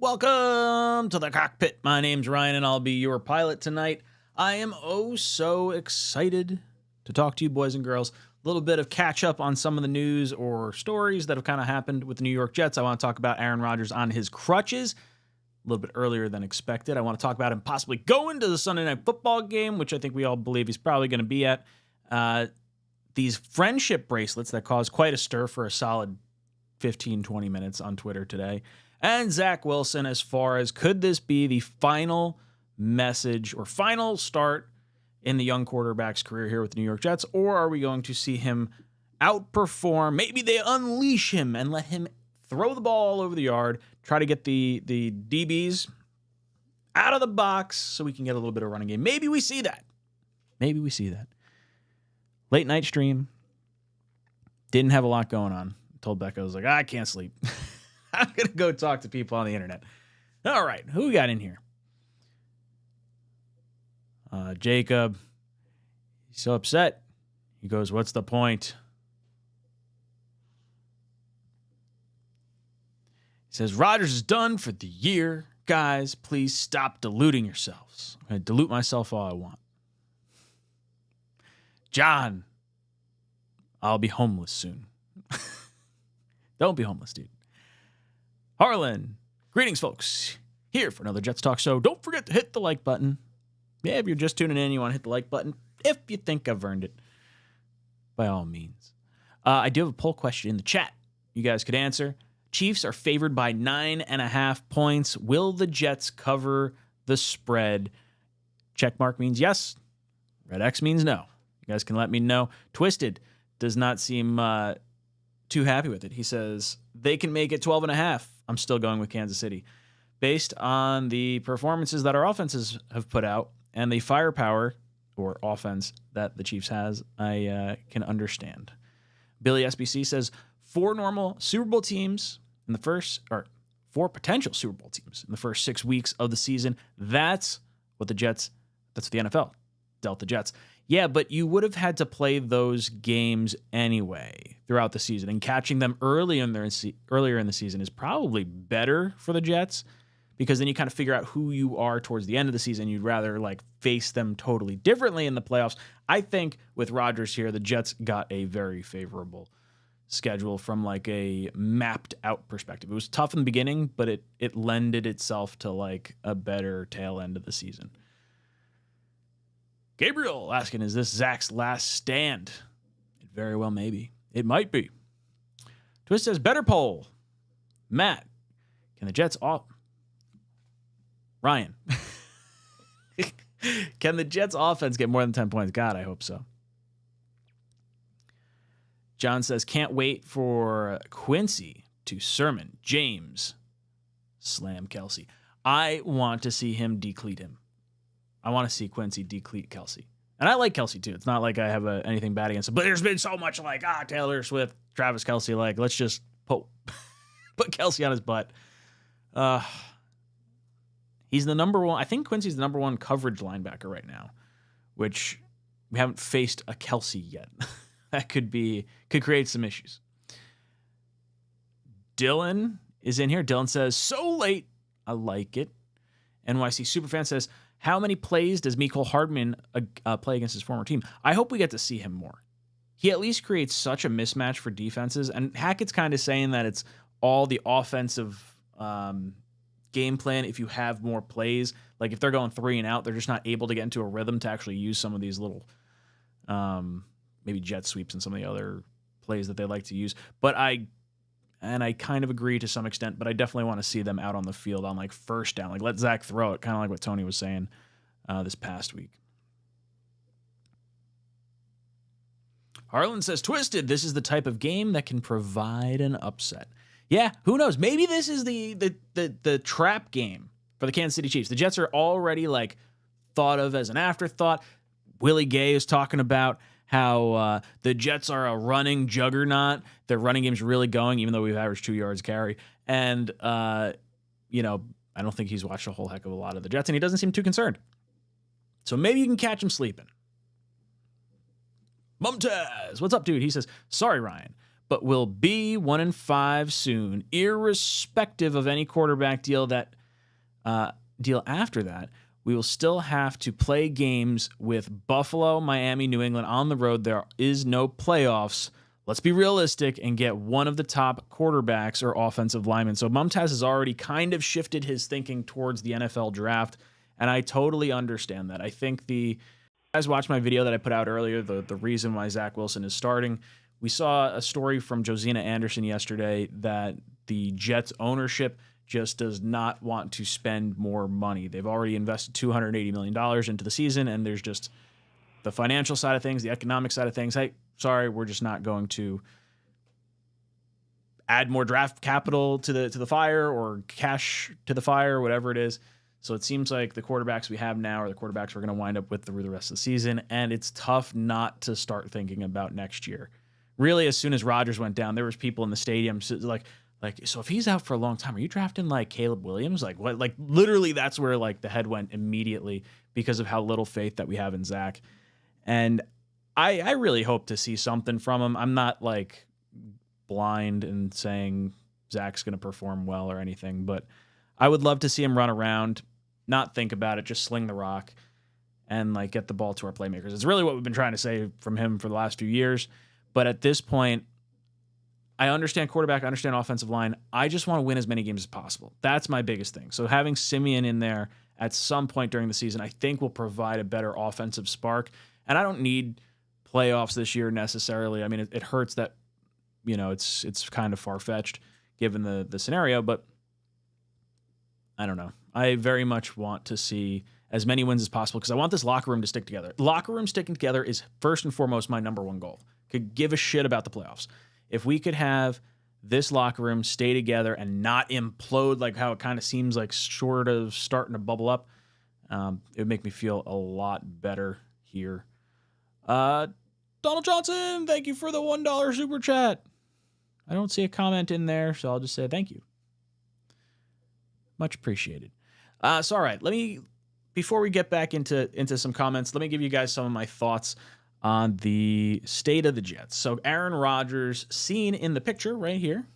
Welcome to the cockpit. My name's Ryan, and I'll be your pilot tonight. I am so excited to talk to you, boys and girls. A little bit of catch up on some of the news or stories that have kind of happened with the New York Jets. I want to talk about Aaron Rodgers on his crutches a little bit earlier than expected. I want to talk about him possibly going to the Sunday Night Football game, which I think we all believe he's probably going to be at. These friendship bracelets that caused quite a stir for a solid 15, 20 minutes on Twitter today. And Zach Wilson, as far as could this be the final message or final start in the young quarterback's career here with the New York Jets, or are we going to see him outperform? Maybe they unleash him and let him throw the ball all over the yard, try to get the DBs out of the box so we can get a little bit of running game. Maybe we see that. Maybe we see that. Late night stream. Didn't have a lot going on. I told Becca, I was like, I can't sleep. I'm going to go talk to people on the internet. All right, who we got in here? Jacob. He's so upset. He goes, what's the point? He says, Rodgers is done for the year. Guys, please stop deluding yourselves. I'm going to dilute myself all I want. John, I'll be homeless soon. Don't be homeless, dude. Harlan, greetings, folks. Here for another Jets Talk. So don't forget to hit the like button. Yeah, if you're just tuning in, you want to hit the like button. If you think I've earned it, by all means. I do have a poll question in the chat. You guys could answer. Chiefs are favored by 9.5 points. Will the Jets cover the spread? Check mark means yes. Red X means no. You guys can let me know. Twisted does not seem too happy with it. He says they can make it 12.5. I'm still going with Kansas City. Based on the performances that our offenses have put out and the firepower or offense that the Chiefs has, I can understand. Billy SBC says 4 normal Super Bowl teams in the first, or 4 potential Super Bowl teams in the first 6 weeks of the season. That's what the NFL dealt the Jets. Yeah, but you would have had to play those games anyway throughout the season, and catching them earlier in the season is probably better for the Jets, because then you kind of figure out who you are towards the end of the season. You'd rather like face them totally differently in the playoffs. I think with Rodgers here, the Jets got a very favorable schedule from like a mapped out perspective. It was tough in the beginning, but it lended itself to like a better tail end of the season. Gabriel asking, is this Zach's last stand? It very well may be. It might be. Twist says, better poll. Matt, can the Jets off... Ryan. Can the Jets offense get more than 10 points? God, I hope so. John says, can't wait for Quincy to sermon James slam Kelsey. I want to see him decleat him. I want to see Quincy decleat Kelsey. And I like Kelsey too. It's not like I have anything bad against him. But there's been so much like, Taylor Swift, Travis Kelsey, like, let's just put Kelsey on his butt. He's the number one. I think Quincy's the number one coverage linebacker right now, which we haven't faced a Kelsey yet. That could create some issues. Dylan is in here. Dylan says, so late. I like it. NYC Superfan says, how many plays does Mecole Hardman play against his former team? I hope we get to see him more. He at least creates such a mismatch for defenses. And Hackett's kind of saying that it's all the offensive game plan. If you have more plays, like if they're going 3 and out, they're just not able to get into a rhythm to actually use some of these little maybe jet sweeps and some of the other plays that they like to use. But I kind of agree to some extent, but I definitely want to see them out on the field on like first down. Like let Zach throw it, kind of like what Tony was saying this past week. Harlan says, Twisted, this is the type of game that can provide an upset. Yeah, who knows? Maybe this is the trap game for the Kansas City Chiefs. The Jets are already like thought of as an afterthought. Willie Gay is talking about how the Jets are a running juggernaut. Their running game's really going, even though we've averaged 2 yards carry. And, I don't think he's watched a whole heck of a lot of the Jets, and he doesn't seem too concerned. So maybe you can catch him sleeping. Mumtaz, what's up, dude? He says, sorry, Ryan, but we'll be 1-5 soon, irrespective of any quarterback deal that deal after that, we will still have to play games with Buffalo, Miami, New England on the road. There is no playoffs. Let's be realistic and get one of the top quarterbacks or offensive linemen. So Mumtaz has already kind of shifted his thinking towards the NFL draft, and I totally understand that. I think you guys watched my video that I put out earlier, the reason why Zach Wilson is starting. We saw a story from Josina Anderson yesterday that the Jets ownership just does not want to spend more money. They've already invested $280 million into the season, and there's just the financial side of things, the economic side of things. Hey, sorry, we're just not going to add more draft capital to the fire or cash to the fire, whatever it is. So it seems like the quarterbacks we have now are the quarterbacks we're going to wind up with through the rest of the season, and it's tough not to start thinking about next year. Really, as soon as Rodgers went down, there was people in the stadium like, so if he's out for a long time, are you drafting like Caleb Williams? Like what? Like literally, that's where like the head went immediately because of how little faith that we have in Zach. And I really hope to see something from him. I'm not like blind and saying Zach's going to perform well or anything, but I would love to see him run around, not think about it, just sling the rock and like get the ball to our playmakers. It's really what we've been trying to say from him for the last few years. But at this point, I understand quarterback, I understand offensive line. I just want to win as many games as possible. That's my biggest thing. So having Simeon in there at some point during the season, I think will provide a better offensive spark. And I don't need playoffs this year necessarily. I mean, it hurts that, it's kind of far-fetched given the scenario, but I don't know. I very much want to see as many wins as possible because I want this locker room to stick together. Locker room sticking together is first and foremost my number one goal. Could give a shit about the playoffs. If we could have this locker room stay together and not implode like how it kind of seems like sort of starting to bubble up, it would make me feel a lot better here. Donald Johnson, thank you for the $1 super chat. I don't see a comment in there, so I'll just say thank you. Much appreciated. So all right, before we get back into some comments, let me give you guys some of my thoughts on the state of the Jets. So Aaron Rodgers, seen in the picture right here,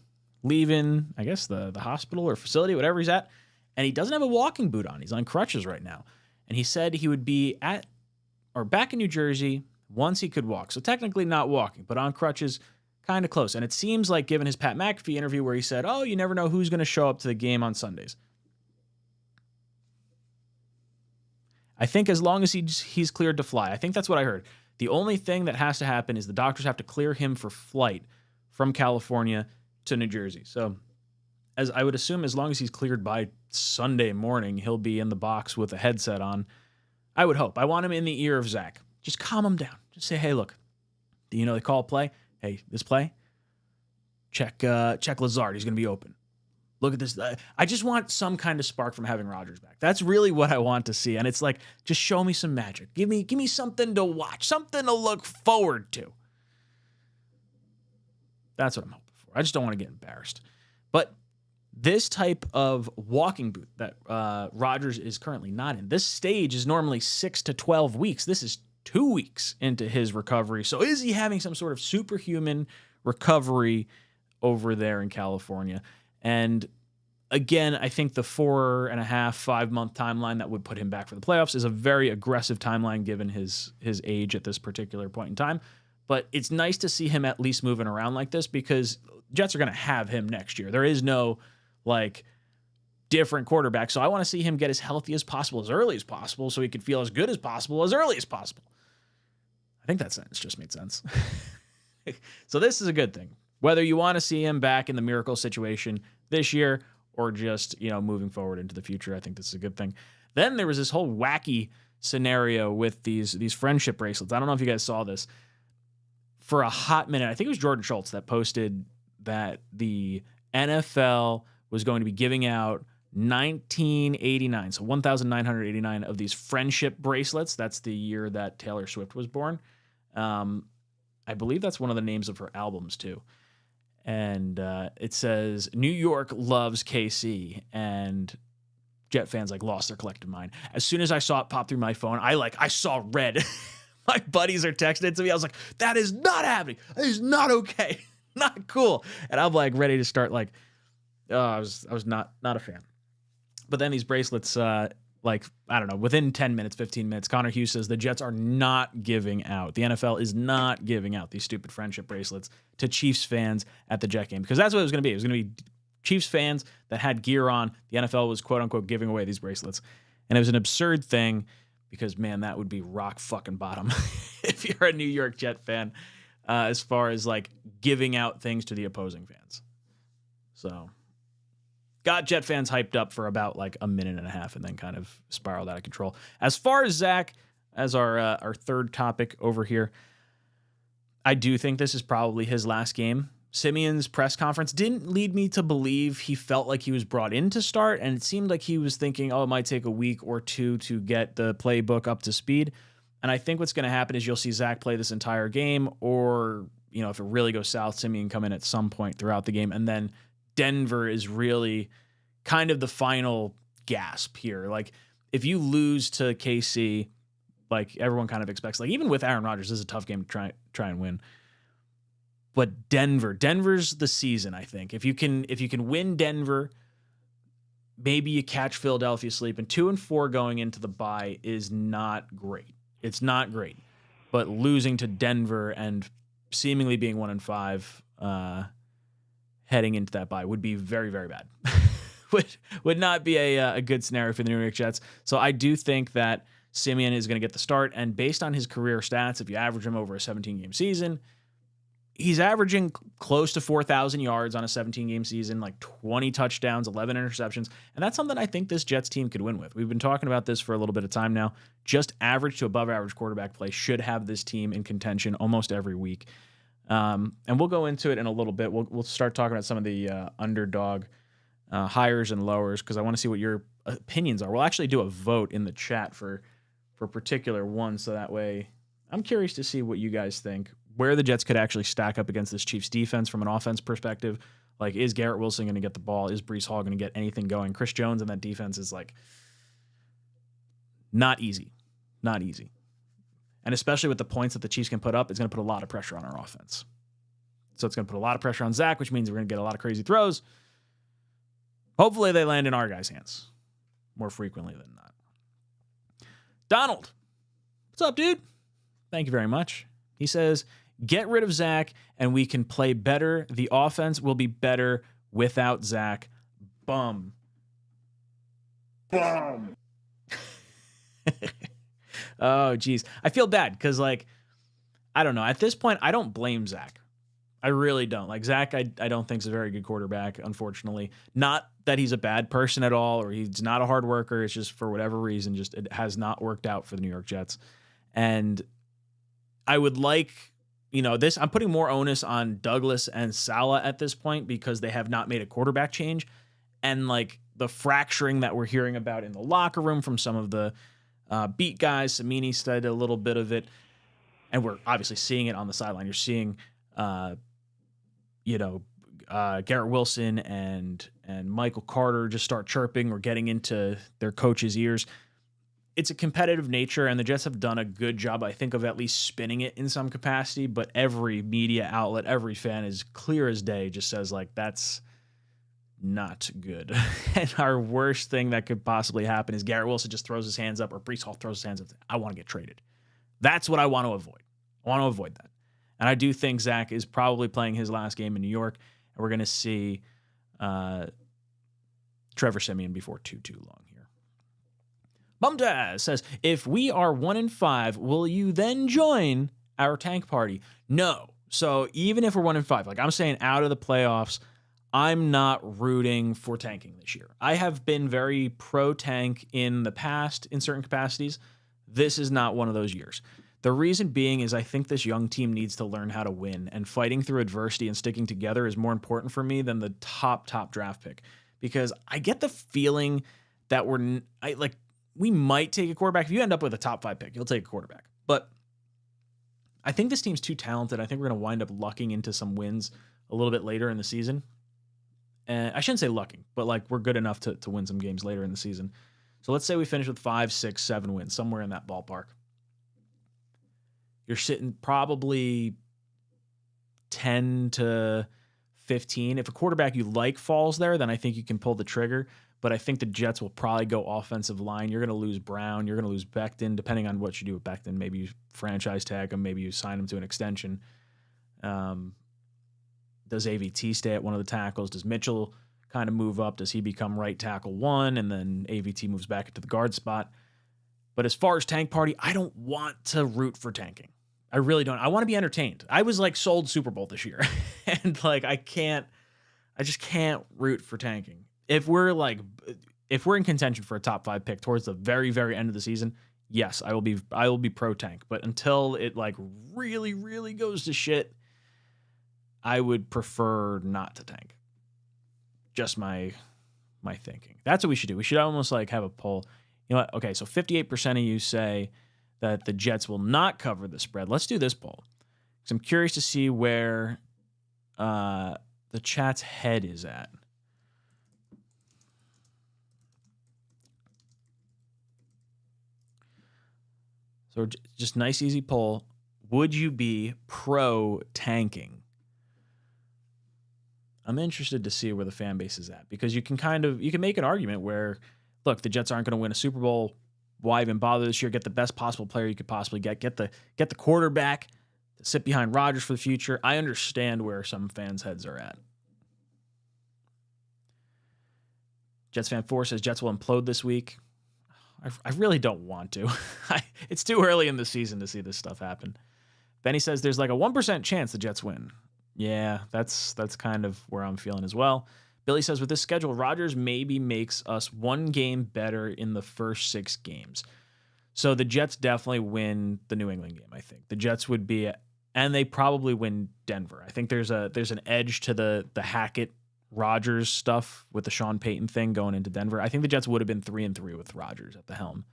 leaving, I guess, the hospital or facility, whatever he's at, and he doesn't have a walking boot on. He's on crutches right now. And he said he would be back in New Jersey once he could walk. So technically not walking, but on crutches, kind of close. And it seems like, given his Pat McAfee interview where he said, oh, you never know who's going to show up to the game on Sundays. I think as long as he's cleared to fly, I think that's what I heard. The only thing that has to happen is the doctors have to clear him for flight from California to New Jersey. So as I would assume, as long as he's cleared by Sunday morning, he'll be in the box with a headset on. I would hope. I want him in the ear of Zach. Just calm him down. Just say, hey, look, they call a play. Hey, this play, check Lazard. He's going to be open. Look at this. I just want some kind of spark from having Rodgers back. That's really what I want to see. And it's like, just show me some magic. Give me something to watch, something to look forward to. That's what I'm hoping for. I just don't want to get embarrassed. But this type of walking boot that Rodgers is currently not in, this stage is normally 6 to 12 weeks. This is 2 weeks into his recovery. So is he having some sort of superhuman recovery over there in California? And again, I think the 4.5, 5 month timeline that would put him back for the playoffs is a very aggressive timeline given his age at this particular point in time. But it's nice to see him at least moving around like this because Jets are going to have him next year. There is no different quarterback. So I want to see him get as healthy as possible, as early as possible, so he could feel as good as possible, as early as possible. I think that sentence just made sense. So this is a good thing. Whether you want to see him back in the miracle situation this year or just, moving forward into the future, I think this is a good thing. Then there was this whole wacky scenario with these friendship bracelets. I don't know if you guys saw this. For a hot minute, I think it was Jordan Schultz that posted that the NFL was going to be giving out 1,989 of these friendship bracelets. That's the year that Taylor Swift was born. I believe that's one of the names of her albums, too. And it says, New York loves KC, and Jet fans lost their collective mind. As soon as I saw it pop through my phone, I saw red. My buddies are texting it to me. I was like, that is not happening. That is not okay. Not cool. And I'm ready to start I was not a fan. But then these bracelets, like, I don't know, within 10 minutes, 15 minutes, Connor Hughes says the Jets are not giving out. The NFL is not giving out these stupid friendship bracelets to Chiefs fans at the Jet game, because that's what it was going to be. It was going to be Chiefs fans that had gear on. The NFL was, quote unquote, giving away these bracelets. And it was an absurd thing because, man, that would be rock fucking bottom if you're a New York Jet fan, as far as like giving out things to the opposing fans. So got Jet fans hyped up for about like a minute and a half and then kind of spiraled out of control. As far as Zach, as our third topic over here, I do think this is probably his last game. Simeon's press conference didn't lead me to believe he felt like he was brought in to start, and it seemed like he was thinking, oh, it might take a week or two to get the playbook up to speed. And I think what's going to happen is you'll see Zach play this entire game, or, you know, if it really goes south, Simeon come in at some point throughout the game, and then Denver is really kind of the final gasp here. Like, if you lose to KC, like everyone kind of expects, like even with Aaron Rodgers, this is a tough game to try and win. But Denver's the season, I think. If you can win Denver, maybe you catch Philadelphia sleeping. 2-4 going into the bye is not great. It's not great. But losing to Denver and seemingly being 1-5 heading into that bye would be very, very bad. would not be a good scenario for the New York Jets. So I do think that Simeon is going to get the start. And based on his career stats, if you average him over a 17-game season, he's averaging close to 4,000 yards on a 17-game season, like 20 touchdowns, 11 interceptions. And that's something I think this Jets team could win with. We've been talking about this for a little bit of time now. Just average to above average quarterback play should have this team in contention almost every week. And we'll go into it in a little bit. We'll start talking about some of the underdog hires and lowers, because I want to see what your opinions are. We'll actually do a vote in the chat for particular ones, so that way I'm curious to see what you guys think, where the Jets could actually stack up against this Chiefs defense from an offense perspective. Like, is Garrett Wilson going to get the ball? Is Breece Hall going to get anything going? Chris Jones and that defense is like not easy. Not easy. And especially with the points that the Chiefs can put up, it's going to put a lot of pressure on our offense. So it's going to put a lot of pressure on Zach, which means we're going to get a lot of crazy throws. Hopefully they land in our guys' hands more frequently than not. Donald, what's up, dude? Thank you very much. He says, get rid of Zach and we can play better. The offense will be better without Zach. Bum. Oh, geez. I feel bad because, like, I don't know. At this point, I don't blame Zach. I really don't. Like, Zach, I don't think is a very good quarterback, unfortunately. Not that he's a bad person at all or he's not a hard worker. It's just for whatever reason, just it has not worked out for the New York Jets. And I would like, you know, this, I'm putting more onus on Douglas and Saleh at this point because they have not made a quarterback change. And, like, the fracturing that we're hearing about in the locker room from some of the beat guys, Samini said a little bit of it, and we're obviously seeing it on the sideline. You're seeing, Garrett Wilson and Michael Carter just start chirping or getting into their coach's ears. It's a competitive nature, and the Jets have done a good job, I think, of at least spinning it in some capacity, but every media outlet, every fan is clear as day, just says, like, that's not good. And our worst thing that could possibly happen is Garrett Wilson just throws his hands up or Breece Hall throws his hands up. I want to get traded. That's what I want to avoid. I want to avoid that. And I do think Zach is probably playing his last game in New York, and we're going to see Trevor Siemian before too long here. Bumdaz says, if we are 1-5, will you then join our tank party? No. So even if we're 1-5, like I'm saying, out of the playoffs, I'm not rooting for tanking this year. I have been very pro-tank in the past in certain capacities. This is not one of those years. The reason being is I think this young team needs to learn how to win, and fighting through adversity and sticking together is more important for me than the top draft pick, because I get the feeling that we might take a quarterback. If you end up with a top 5 pick, you'll take a quarterback. But I think this team's too talented. I think we're going to wind up lucking into some wins a little bit later in the season. And I shouldn't say lucking, but like we're good enough to win some games later in the season. So let's say we finish with 5, 6, 7 wins, somewhere in that ballpark. You're sitting probably 10 to 15. If a quarterback you like falls there, then I think you can pull the trigger. but I think the Jets will probably go offensive line. You're going to lose Brown. You're going to lose Becton, depending on what you do with Becton. Maybe you franchise tag him. Maybe you sign him to an extension. Does AVT stay at one of the tackles? Does Mitchell kind of move up? Does he become right tackle one, and then AVT moves back into the guard spot? But as far as tank party, I don't want to root for tanking. I really don't. I want to be entertained. I was like sold Super Bowl this year, and like I just can't root for tanking. If we're in contention for a top 5 pick towards the very, very end of the season, yes, I will be pro tank. But until it like really, really goes to shit, I would prefer not to tank. Just my thinking. That's what we should do. We should almost like have a poll. You know what? Okay, so 58% of you say that the Jets will not cover the spread. Let's do this poll, because I'm curious to see where the chat's head is at. So just nice, easy poll. Would you be pro tanking? I'm interested to see where the fan base is at, because you can make an argument where, look, the Jets aren't going to win a Super Bowl. Why even bother this year? Get the best possible player you could possibly get. Get the quarterback to sit behind Rodgers for the future. I understand where some fans' heads are at. Jets fan 4 says Jets will implode this week. I really don't want to. It's too early in the season to see this stuff happen. Benny says there's like a 1% chance the Jets win. Yeah, that's kind of where I'm feeling as well. Billy says with this schedule, Rodgers maybe makes us one game better in the first 6 games. So the Jets definitely win the New England game, I think. The Jets would be, and they probably win Denver. I think there's an edge to the Hackett Rodgers stuff with the Sean Payton thing going into Denver. I think the Jets would have been 3-3 with Rodgers at the helm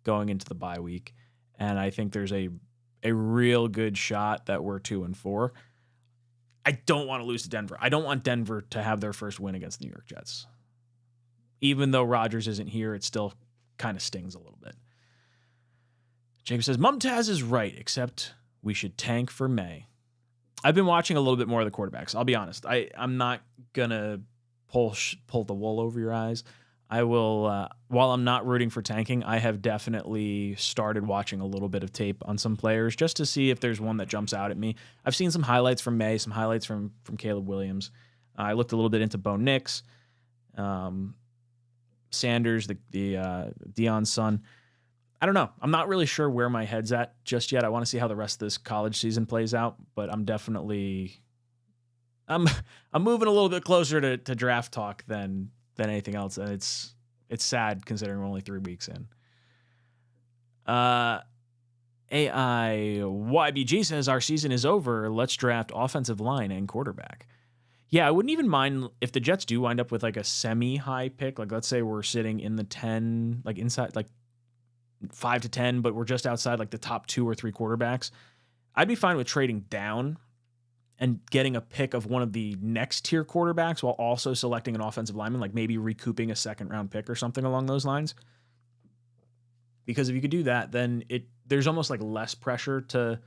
going into the bye week. And I think there's a real good shot that we're 2-4. I don't want to lose to Denver. I don't want Denver to have their first win against the New York Jets. Even though Rodgers isn't here, it still kind of stings a little bit. James says, Mumtaz is right, except we should tank for May. I've been watching a little bit more of the quarterbacks. I'll be honest. I'm not going to pull the wool over your eyes. I will, while I'm not rooting for tanking, I have definitely started watching a little bit of tape on some players just to see if there's one that jumps out at me. I've seen some highlights from May, some highlights from Caleb Williams. I looked a little bit into Bo Nix, Sanders, the Deion's son. I don't know. I'm not really sure where my head's at just yet. I want to see how the rest of this college season plays out, but I'm definitely I'm moving a little bit closer to draft talk than anything else, and it's sad considering we're only 3 weeks in. AIYBG says our season is over. Let's draft offensive line and quarterback. Yeah, I wouldn't even mind if the Jets do wind up with like a semi-high pick. Like let's say we're sitting in the 10, like inside like 5 to 10, but we're just outside like the top 2 or 3 quarterbacks. I'd be fine with trading down and getting a pick of one of the next tier quarterbacks while also selecting an offensive lineman, like maybe recouping a 2nd round pick or something along those lines. Because if you could do that, then there's almost like less pressure to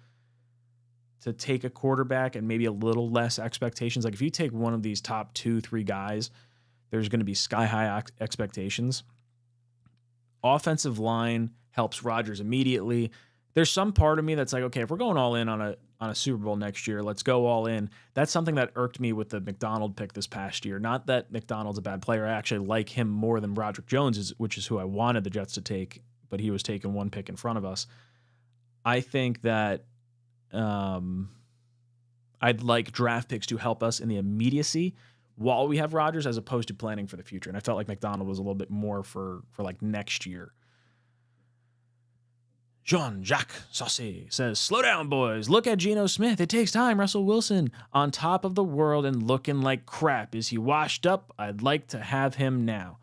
take a quarterback and maybe a little less expectations. Like if you take one of these top 2-3 guys, there's going to be sky high expectations. Offensive line helps Rodgers immediately. There's some part of me that's like, okay, if we're going all in on a Super Bowl next year, let's go all in. That's something that irked me with the McDonald pick this past year. Not that McDonald's a bad player. I actually like him more than Broderick Jones, which is who I wanted the Jets to take, but he was taken 1 pick in front of us. I think that I'd like draft picks to help us in the immediacy while we have Rodgers as opposed to planning for the future. And I felt like McDonald was a little bit more for like next year. Jean-Jacques Saucy says, slow down, boys. Look at Geno Smith. It takes time. Russell Wilson on top of the world and looking like crap. Is he washed up? I'd like to have him now.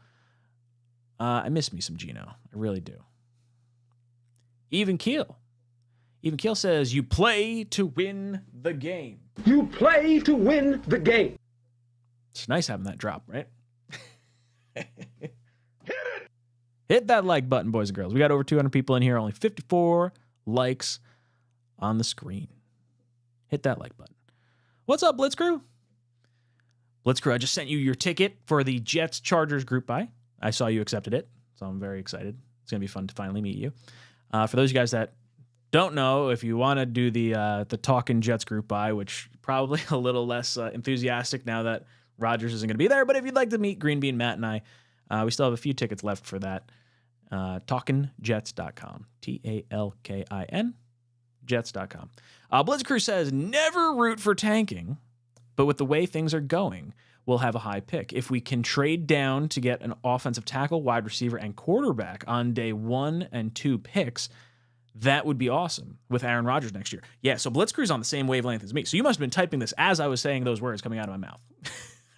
I miss me some Geno. I really do. Even Keel says, you play to win the game. You play to win the game. It's nice having that drop, right? Hit that like button, boys and girls. We got over 200 people in here, only 54 likes on the screen. Hit that like button. What's up, Blitz Crew? Blitz Crew, I just sent you your ticket for the Jets-Chargers group buy. I saw you accepted it, so I'm very excited. It's going to be fun to finally meet you. For those of you guys that don't know, if you want to do the Talkin' Jets group buy, which probably a little less enthusiastic now that Rodgers isn't going to be there, but if you'd like to meet Green Bean, Matt, and I, we still have a few tickets left for that. TalkinJets.com. TALKIN Jets.com. Blitzcrew says, never root for tanking, but with the way things are going, we'll have a high pick. If we can trade down to get an offensive tackle, wide receiver, and quarterback on day 1 and 2 picks, that would be awesome with Aaron Rodgers next year. Yeah, so Blitzcrew's on the same wavelength as me. So you must have been typing this as I was saying those words coming out of my mouth.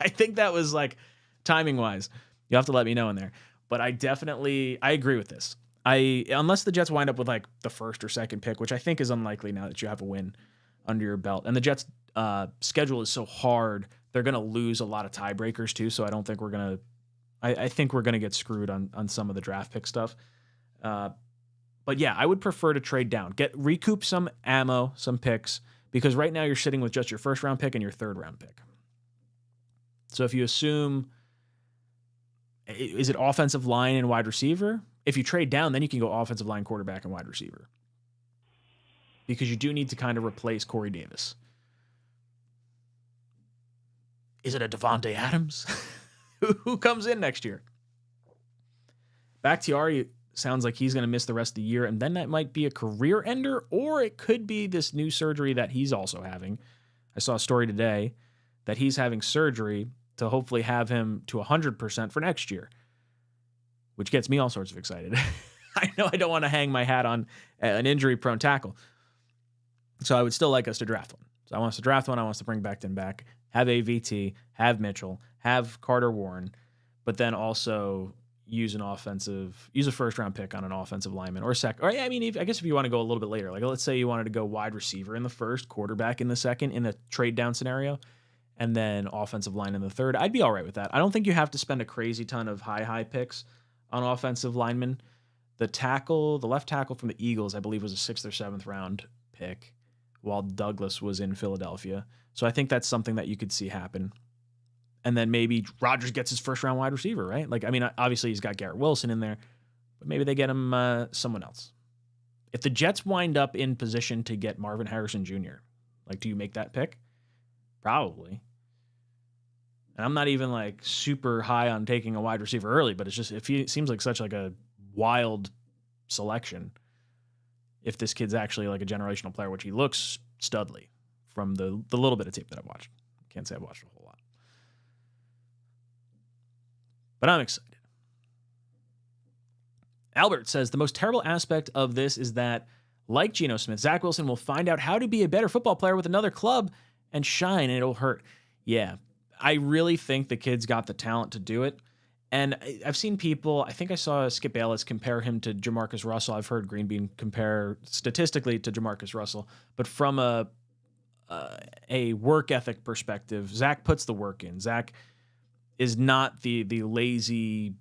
I think that was like timing-wise. You'll have to let me know in there. But I agree with this. Unless the Jets wind up with like the first or second pick, which I think is unlikely now that you have a win under your belt. And the Jets' schedule is so hard, they're going to lose a lot of tiebreakers too. So I don't think we're going to – I think we're going to get screwed on some of the draft pick stuff. But yeah, I would prefer to trade down. Recoup some ammo, some picks, because right now you're sitting with just your first round pick and your third round pick. So if you assume, is it offensive line and wide receiver? If you trade down, then you can go offensive line, quarterback, and wide receiver. Because you do need to kind of replace Corey Davis. Is it a Devontae Adams? Who comes in next year? Bakhtiari sounds like he's going to miss the rest of the year, and then that might be a career ender, or it could be this new surgery that he's also having. I saw a story today that he's having surgery to hopefully have him to 100% for next year, which gets me all sorts of excited. I know I don't want to hang my hat on an injury-prone tackle, so I would still like us to draft one. So I want us to draft one. I want us to bring Becton back, have AVT, have Mitchell, have Carter Warren, but then also use a first-round pick on an offensive lineman or I guess if you want to go a little bit later, like let's say you wanted to go wide receiver in the first, quarterback in the second in the trade down scenario, and then offensive line in the third, I'd be all right with that. I don't think you have to spend a crazy ton of high picks on offensive linemen. The left tackle from the Eagles, I believe, was a 6th or 7th round pick, while Douglas was in Philadelphia. So I think that's something that you could see happen. And then maybe Rodgers gets his first round wide receiver, right? Like, I mean, obviously he's got Garrett Wilson in there, but maybe they get him someone else. If the Jets wind up in position to get Marvin Harrison Jr., like, do you make that pick? Probably. And I'm not even like super high on taking a wide receiver early, but it seems like such like a wild selection. If this kid's actually like a generational player, which he looks studly from the little bit of tape that I've watched. Can't say I've watched a whole lot. But I'm excited. Albert says, the most terrible aspect of this is that, like Geno Smith, Zach Wilson will find out how to be a better football player with another club and shine, and it'll hurt. Yeah, I really think the kid's got the talent to do it. And I've seen people, I think I saw Skip Bayless compare him to Jamarcus Russell. I've heard Green Bean compare statistically to Jamarcus Russell. But from a work ethic perspective, Zach puts the work in. Zach is not the lazy,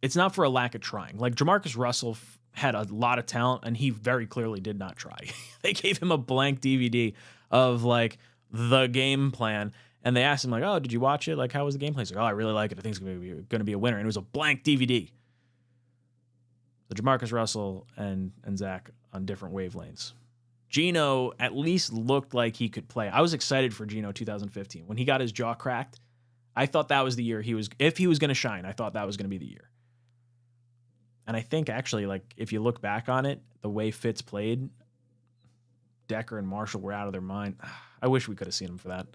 it's not for a lack of trying. Like Jamarcus Russell had a lot of talent and he very clearly did not try. They gave him a blank DVD of like the game plan and they asked him like, oh, did you watch it? Like, how was the game plan? He's like, oh, I really like it. I think it's going to be a winner. And it was a blank DVD. So Jamarcus Russell and Zach on different wavelengths. Geno at least looked like he could play. I was excited for Geno 2015. When he got his jaw cracked, I thought that was the year if he was going to shine, I thought that was going to be the year. And I think actually, like, if you look back on it, the way Fitz played, Decker and Marshall were out of their mind. I wish we could have seen him for that.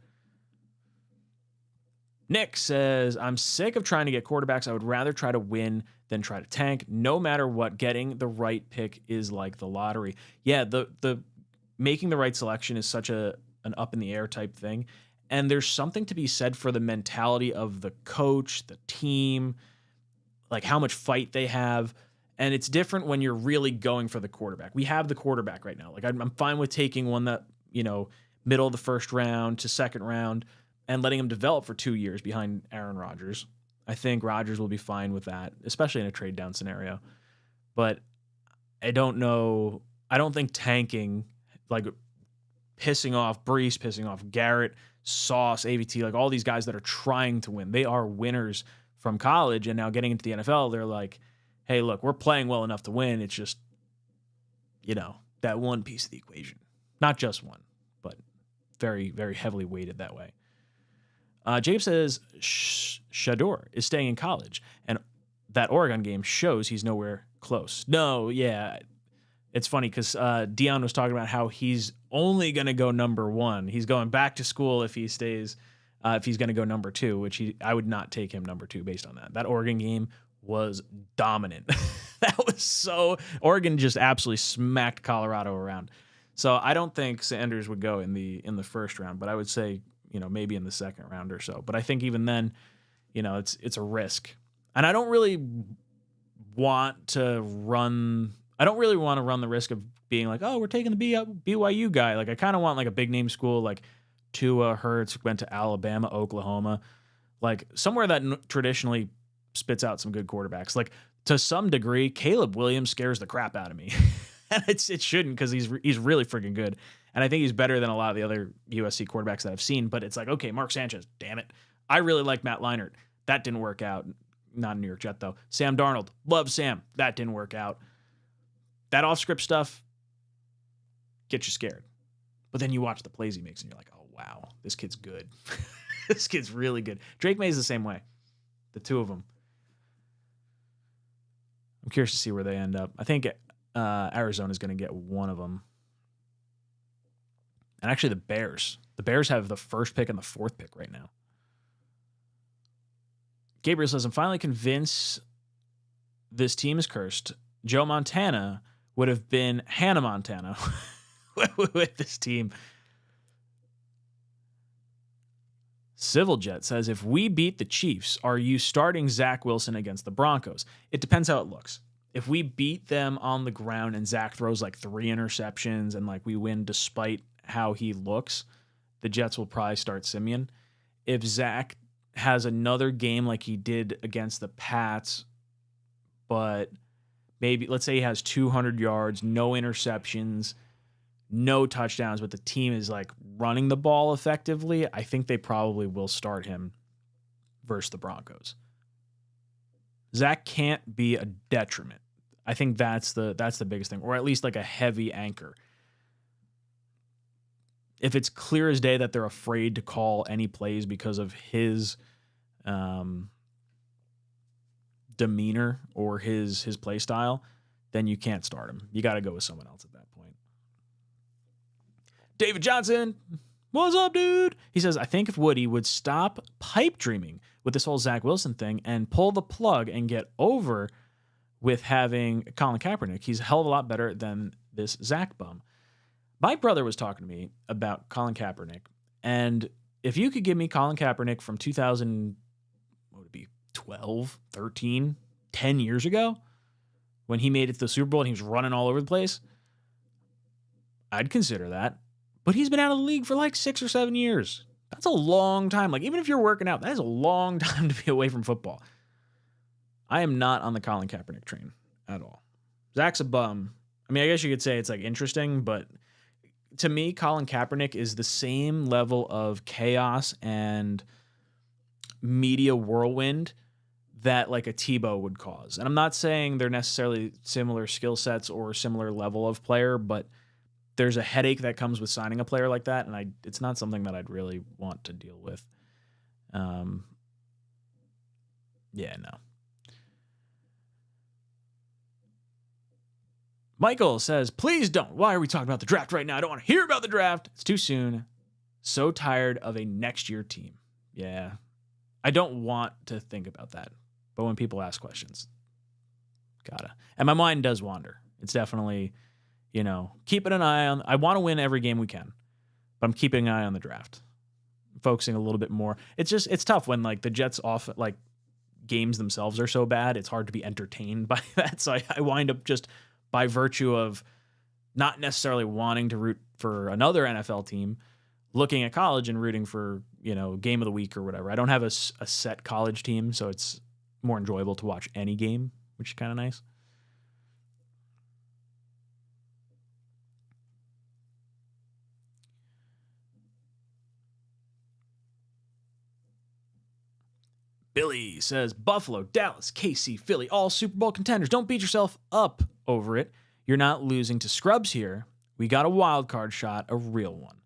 Nick says, I'm sick of trying to get quarterbacks. I would rather try to win than try to tank. No matter what, getting the right pick is like the lottery. Yeah, the making the right selection is such an up in the air type thing. And there's something to be said for the mentality of the coach, the team, like how much fight they have. And it's different when you're really going for the quarterback. We have the quarterback right now. Like I'm fine with taking one that, middle of the first round to second round and letting him develop for 2 years behind Aaron Rodgers. I think Rodgers will be fine with that, especially in a trade down scenario. But I don't know. I don't think tanking, like pissing off Brees, pissing off Garrett, Sauce, AVT, like all these guys that are trying to win. They are winners from college, and now getting into the NFL, they're like, hey, look, we're playing well enough to win. It's just, that one piece of the equation. Not just one, but very, very heavily weighted that way. Jacob says Shador is staying in college, and that Oregon game shows he's nowhere close. No, yeah. It's funny because Dion was talking about how he's only going to go number 1. He's going back to school if he stays, if he's going to go number 2, which I would not take him number 2 based on that. That Oregon game was dominant. That was Oregon just absolutely smacked Colorado around. So I don't think Sanders would go in the first round, but I would say, maybe in the second round or so. But I think even then, it's a risk. And I don't really want to run the risk of being like, oh, we're taking the BYU guy. Like, I kind of want like a big name school like Tua, Hurts, went to Alabama, Oklahoma, like somewhere that traditionally spits out some good quarterbacks. Like, to some degree, Caleb Williams scares the crap out of me. And it shouldn't, because he's really freaking good. And I think he's better than a lot of the other USC quarterbacks that I've seen. But it's like, okay, Mark Sanchez, damn it. I really like Matt Leinart. That didn't work out. Not a New York Jet, though. Sam Darnold. Love Sam. That didn't work out. That off-script stuff gets you scared. But then you watch the plays he makes, and you're like, oh, wow, this kid's good. This kid's really good. Drake May's the same way. The two of them. I'm curious to see where they end up. I think Arizona's going to get one of them. And actually, the Bears. The Bears have the first pick and the fourth pick right now. Gabriel says, I'm finally convinced this team is cursed. Joe Montana would have been Hannah Montana with this team. Civil Jet says, if we beat the Chiefs, are you starting Zach Wilson against the Broncos? It depends how it looks. If we beat them on the ground and Zach throws like 3 interceptions and like we win despite how he looks, the Jets will probably start Simeon. If Zach has another game like he did against the Pats, but maybe let's say he has 200 yards, no interceptions, no touchdowns, but the team is like running the ball effectively, I think they probably will start him versus the Broncos. Zach can't be a detriment. I think that's the biggest thing, or at least like a heavy anchor. If it's clear as day that they're afraid to call any plays because of his demeanor or his play style, then you can't start him. You got to go with someone else at that point. David Johnson, what's up, dude? He says, I think if Woody would stop pipe dreaming with this whole Zach Wilson thing and pull the plug and get over with having Colin Kaepernick, he's a hell of a lot better than this Zach bum. My brother was talking to me about Colin Kaepernick, and if you could give me Colin Kaepernick from 2012, 13, 10 years ago, when he made it to the Super Bowl and he was running all over the place, I'd consider that. But he's been out of the league for like 6 or 7 years. That's a long time. Like, even if you're working out, that is a long time to be away from football. I am not on the Colin Kaepernick train at all. Zach's a bum. I mean, I guess you could say it's like interesting, but to me, Colin Kaepernick is the same level of chaos and media whirlwind that like a Tebow would cause. And I'm not saying they're necessarily similar skill sets or similar level of player, but there's a headache that comes with signing a player like that, and it's not something that I'd really want to deal with. Yeah, no. Michael says, please don't. Why are we talking about the draft right now? I don't want to hear about the draft. It's too soon. So tired of a next year team. Yeah. I don't want to think about that. But when people ask questions, gotta. And my mind does wander. It's definitely, keeping an eye on. I want to win every game we can, but I'm keeping an eye on the draft. Focusing a little bit more. It's tough when like the Jets off like games themselves are so bad. It's hard to be entertained by that. So I wind up just by virtue of not necessarily wanting to root for another NFL team, looking at college and rooting for, game of the week or whatever. I don't have a set college team, so it's more enjoyable to watch any game, which is kind of nice. Billy says, Buffalo, Dallas, KC, Philly, all Super Bowl contenders. Don't beat yourself up over it. You're not losing to scrubs here. We got a wild card shot, a real one.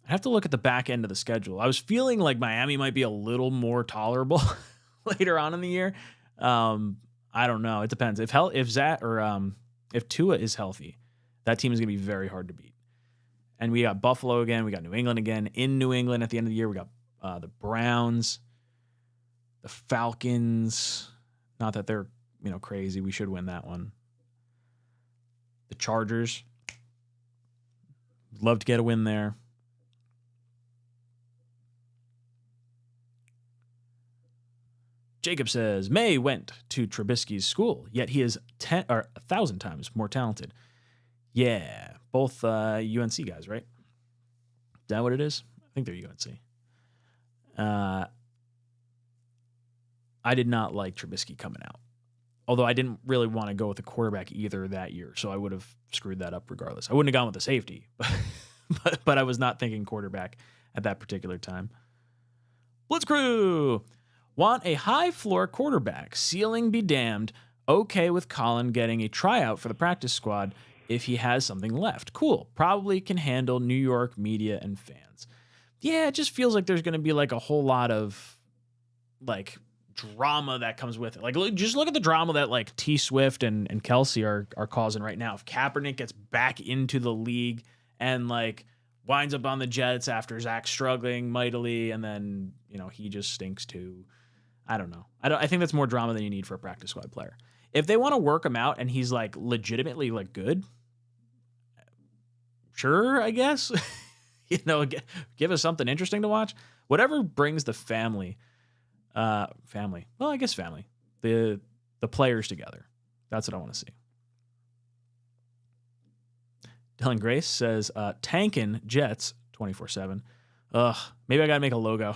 I have to look at the back end of the schedule. I was feeling like Miami might be a little more tolerable later on in the year. I don't know. It depends. If Tua is healthy, that team is going to be very hard to beat. And we got Buffalo again. We got New England again. In New England at the end of the year, we got the Browns, the Falcons. Not that they're crazy. We should win that one. The Chargers. Love to get a win there. Jacob says, May went to Trubisky's school, yet he is 1,000 times more talented. Yeah, both UNC guys, right? Is that what it is? I think they're UNC. I did not like Trubisky coming out, although I didn't really want to go with a quarterback either that year, so I would have screwed that up regardless. I wouldn't have gone with the safety, but I was not thinking quarterback at that particular time. Blitz Crew! Want a high-floor quarterback. Ceiling be damned. Okay with Colin getting a tryout for the practice squad if he has something left. Cool. Probably can handle New York media and fans. Yeah, it just feels like there's going to be like a whole lot of like drama that comes with it. Like, just look at the drama that like T Swift and Kelsey are causing right now. If Kaepernick gets back into the league and like winds up on the Jets after Zach struggling mightily, and then he just stinks too. I don't know. I think that's more drama than you need for a practice squad player. If they want to work him out and he's like legitimately like good, sure, I guess. Give us something interesting to watch. Whatever brings the family. Well, I guess family. The players together. That's what I want to see. Dylan Grace says, tankin' Jets 24/7. Maybe I got to make a logo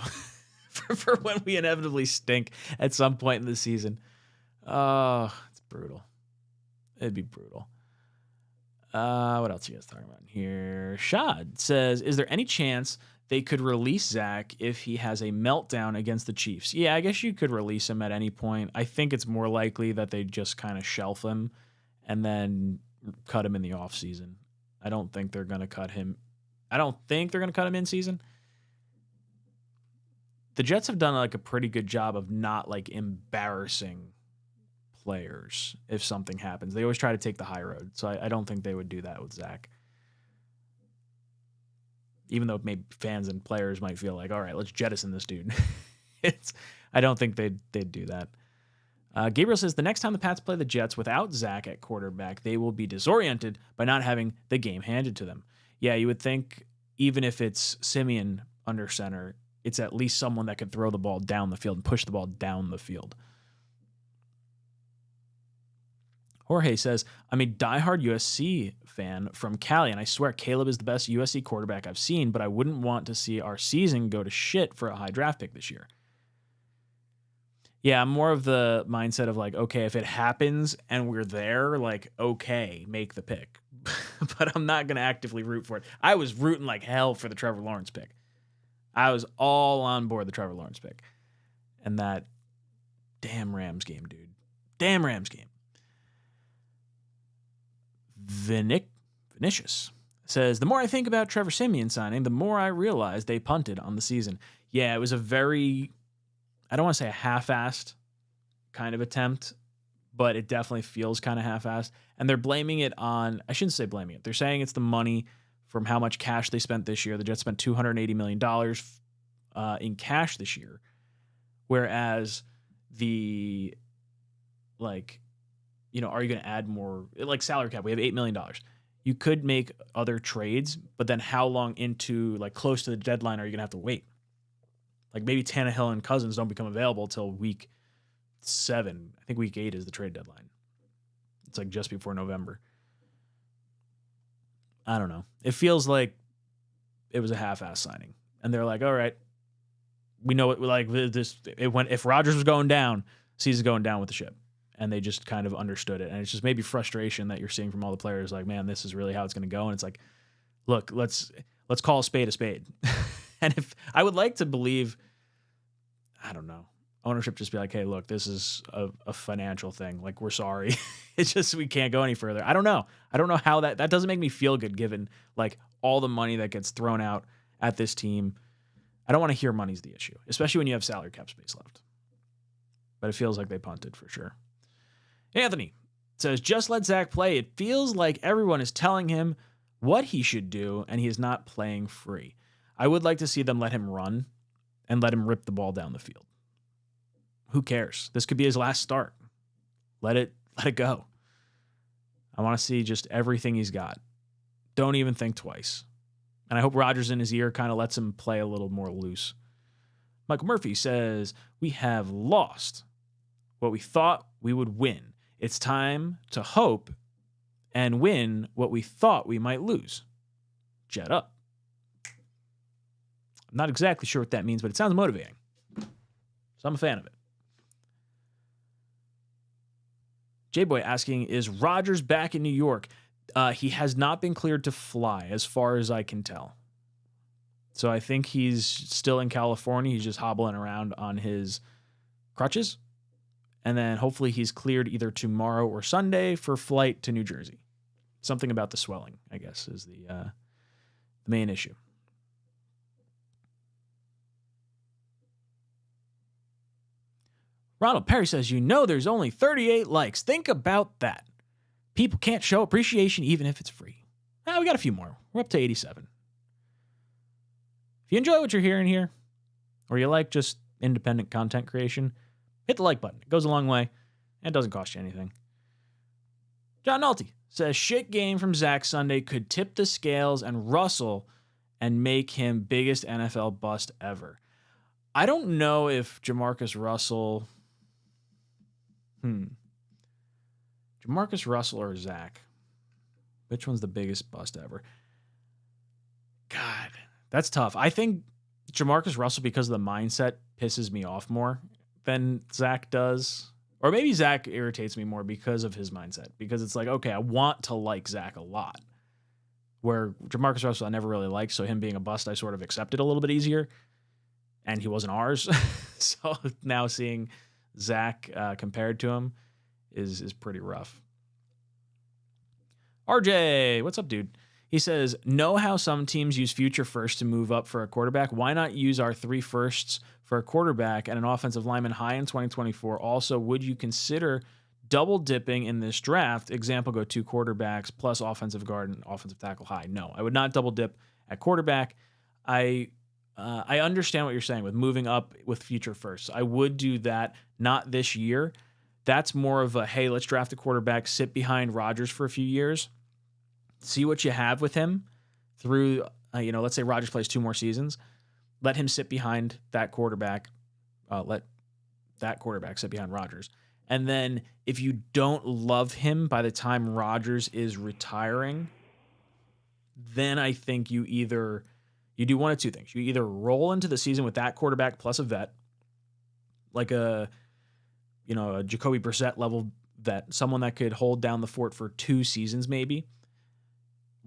for when we inevitably stink at some point in the season. Oh, it's brutal. It'd be brutal. What else are you guys talking about here? Shad says, is there any chance they could release Zach if he has a meltdown against the Chiefs? Yeah, I guess you could release him at any point. I think it's more likely that they just kind of shelf him and then cut him in the offseason. I don't think they're going to cut him. In season. The Jets have done like a pretty good job of not like embarrassing players if something happens. They always try to take the high road. So I don't think they would do that with Zach. Even though maybe fans and players might feel like, all right, let's jettison this dude. I don't think they'd do that. Gabriel says, the next time the Pats play the Jets without Zach at quarterback, they will be disoriented by not having the game handed to them. Yeah, you would think even if it's Simeon under center, it's at least someone that could throw the ball down the field and push the ball down the field. Jorge says, I'm a diehard USC fan from Cali, and I swear Caleb is the best USC quarterback I've seen, but I wouldn't want to see our season go to shit for a high draft pick this year. Yeah, I'm more of the mindset of like, okay, if it happens and we're there, like, okay, make the pick. But I'm not going to actively root for it. I was rooting like hell for the Trevor Lawrence pick. I was all on board the Trevor Lawrence pick. And that damn Rams game, dude. Damn Rams game. Vinicius says, the more I think about Trevor Siemian signing, the more I realize they punted on the season. Yeah, it was a very, I don't want to say a half-assed kind of attempt, but it definitely feels kind of half-assed. And they're blaming it on, I shouldn't say blaming it. They're saying it's the money from how much cash they spent this year. The Jets spent $280 million in cash this year. Whereas the, like, are you going to add more, like salary cap? We have $8 million. You could make other trades, but then how long into, like, close to the deadline are you going to have to wait? Like, maybe Tannehill and Cousins don't become available until week 7. I think week 8 is the trade deadline. It's like just before November. I don't know. It feels like it was a half-ass signing. And they're like, all right, we know it, like this. It went, if Rodgers was going down, season's going down with the ship. And they just kind of understood it. And it's just maybe frustration that you're seeing from all the players. Like, man, this is really how it's going to go. And it's like, look, let's call a spade a spade. And if I would like to believe, I don't know. Ownership just be like, hey, look, this is a financial thing. Like, we're sorry. It's just we can't go any further. I don't know. I don't know how that doesn't make me feel good given like all the money that gets thrown out at this team. I don't want to hear money's the issue, especially when you have salary cap space left. But it feels like they punted for sure. Anthony says, just let Zach play. It feels like everyone is telling him what he should do, and he is not playing free. I would like to see them let him run and let him rip the ball down the field. Who cares? This could be his last start. Let it go. I want to see just everything he's got. Don't even think twice. And I hope Rodgers in his ear kind of lets him play a little more loose. Michael Murphy says, we have lost what we thought we would win. It's time to hope and win what we thought we might lose. Jet up. I'm not exactly sure what that means, but it sounds motivating. So I'm a fan of it. J-Boy asking, is Rodgers back in New York? He has not been cleared to fly as far as I can tell. So I think he's still in California. He's just hobbling around on his crutches. And then hopefully he's cleared either tomorrow or Sunday for flight to New Jersey. Something about the swelling, I guess, is the main issue. Ronald Perry says, there's only 38 likes. Think about that. People can't show appreciation even if it's free. We got a few more. We're up to 87. If you enjoy what you're hearing here, or you like just independent content creation, hit the like button. It goes a long way, and it doesn't cost you anything. John Nolte says, shit game from Zach Sunday could tip the scales and Russell and make him biggest NFL bust ever. I don't know if Jamarcus Russell... Jamarcus Russell or Zach? Which one's the biggest bust ever? God, that's tough. I think Jamarcus Russell, because of the mindset, pisses me off more than Zach does. Or maybe Zach irritates me more because of his mindset. Because it's like, okay, I want to like Zach a lot. Where Jamarcus Russell I never really liked, so him being a bust I sort of accepted a little bit easier. And he wasn't ours. So now seeing Zach compared to him is pretty rough. RJ, what's up, dude? He says, know how some teams use future first to move up for a quarterback? Why not use our 3 firsts for a quarterback and an offensive lineman high in 2024? Also, would you consider double dipping in this draft? Example, go 2 quarterbacks plus offensive guard and offensive tackle high. No, I would not double dip at quarterback. I understand what you're saying with moving up with future firsts. I would do that, not this year. That's more of a, hey, let's draft a quarterback, sit behind Rodgers for a few years, see what you have with him through, let's say Rodgers plays 2 more seasons. Let him sit behind that quarterback. Let that quarterback sit behind Rodgers. And then if you don't love him by the time Rodgers is retiring, then I think you do one of 2 things. You either roll into the season with that quarterback plus a vet, like a Jacoby Brissett level vet, someone that could hold down the fort for 2 seasons maybe,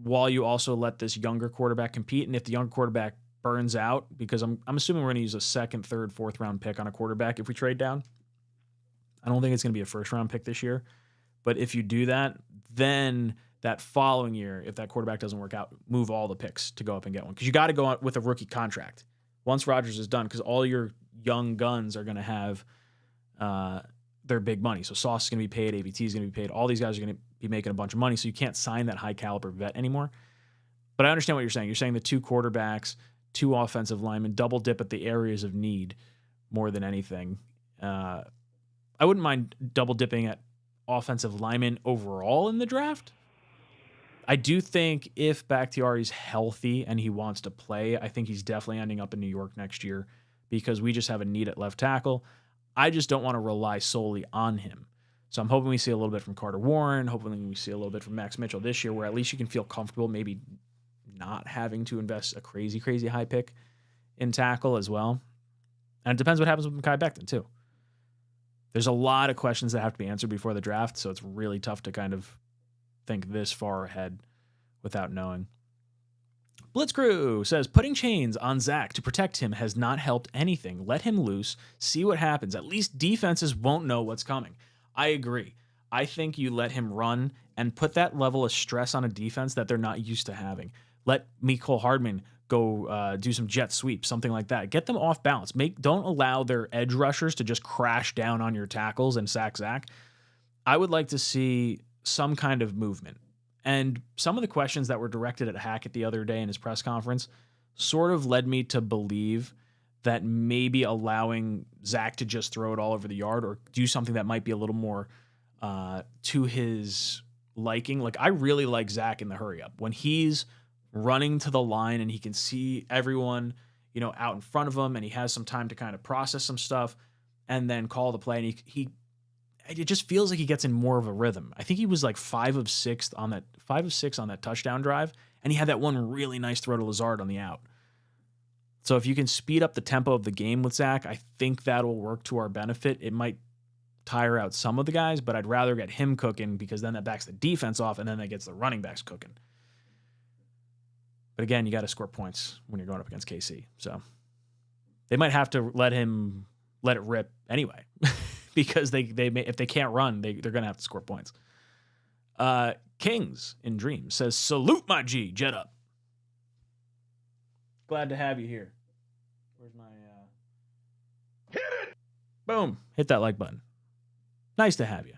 while you also let this younger quarterback compete. And if the younger quarterback burns out, because I'm assuming we're going to use a 2nd, 3rd, 4th round pick on a quarterback if we trade down. I don't think it's going to be a 1st round pick this year. But if you do that, then that following year, if that quarterback doesn't work out, move all the picks to go up and get one. Because you got to go out with a rookie contract once Rodgers is done, because all your young guns are going to have their big money. So Sauce is going to be paid, AVT is going to be paid. All these guys are going to be making a bunch of money, so you can't sign that high caliber vet anymore. But I understand what you're saying. You're saying the 2 quarterbacks, 2 offensive linemen, double dip at the areas of need more than anything. I wouldn't mind double dipping at offensive linemen overall in the draft. I do think if Bakhtiari's healthy and he wants to play, I think he's definitely ending up in New York next year because we just have a need at left tackle. I just don't want to rely solely on him. So I'm hoping we see a little bit from Carter Warren, hoping we see a little bit from Max Mitchell this year, where at least you can feel comfortable maybe not having to invest a crazy, crazy high pick in tackle as well. And it depends what happens with Mekhi Becton too. There's a lot of questions that have to be answered before the draft, so it's really tough to kind of think this far ahead without knowing. Blitzcrew says, putting chains on Zach to protect him has not helped anything. Let him loose, see what happens. At least defenses won't know what's coming. I agree. I think you let him run and put that level of stress on a defense that they're not used to having. Let Mecole Hardman go do some jet sweeps, something like that. Get them off balance. Don't allow their edge rushers to just crash down on your tackles and sack Zach. I would like to see some kind of movement. And some of the questions that were directed at Hackett the other day in his press conference sort of led me to believe that maybe allowing Zach to just throw it all over the yard or do something that might be a little more to his liking. Like, I really like Zach in the hurry up. When he's running to the line and he can see everyone, out in front of him, and he has some time to kind of process some stuff and then call the play. And it just feels like he gets in more of a rhythm. I think he was like 5 of 6 on that touchdown drive, and he had that one really nice throw to Lazard on the out. So if you can speed up the tempo of the game with Zach, I think that'll work to our benefit. It might tire out some of the guys, but I'd rather get him cooking because then that backs the defense off, and then that gets the running backs cooking. But again, you got to score points when you're going up against KC. So they might have to let it rip anyway. Because they may, if they can't run, they're going to have to score points. Kings in Dreams says, salute my G, jet up. Glad to have you here. Where's my... Hit it! Boom. Hit that like button. Nice to have you.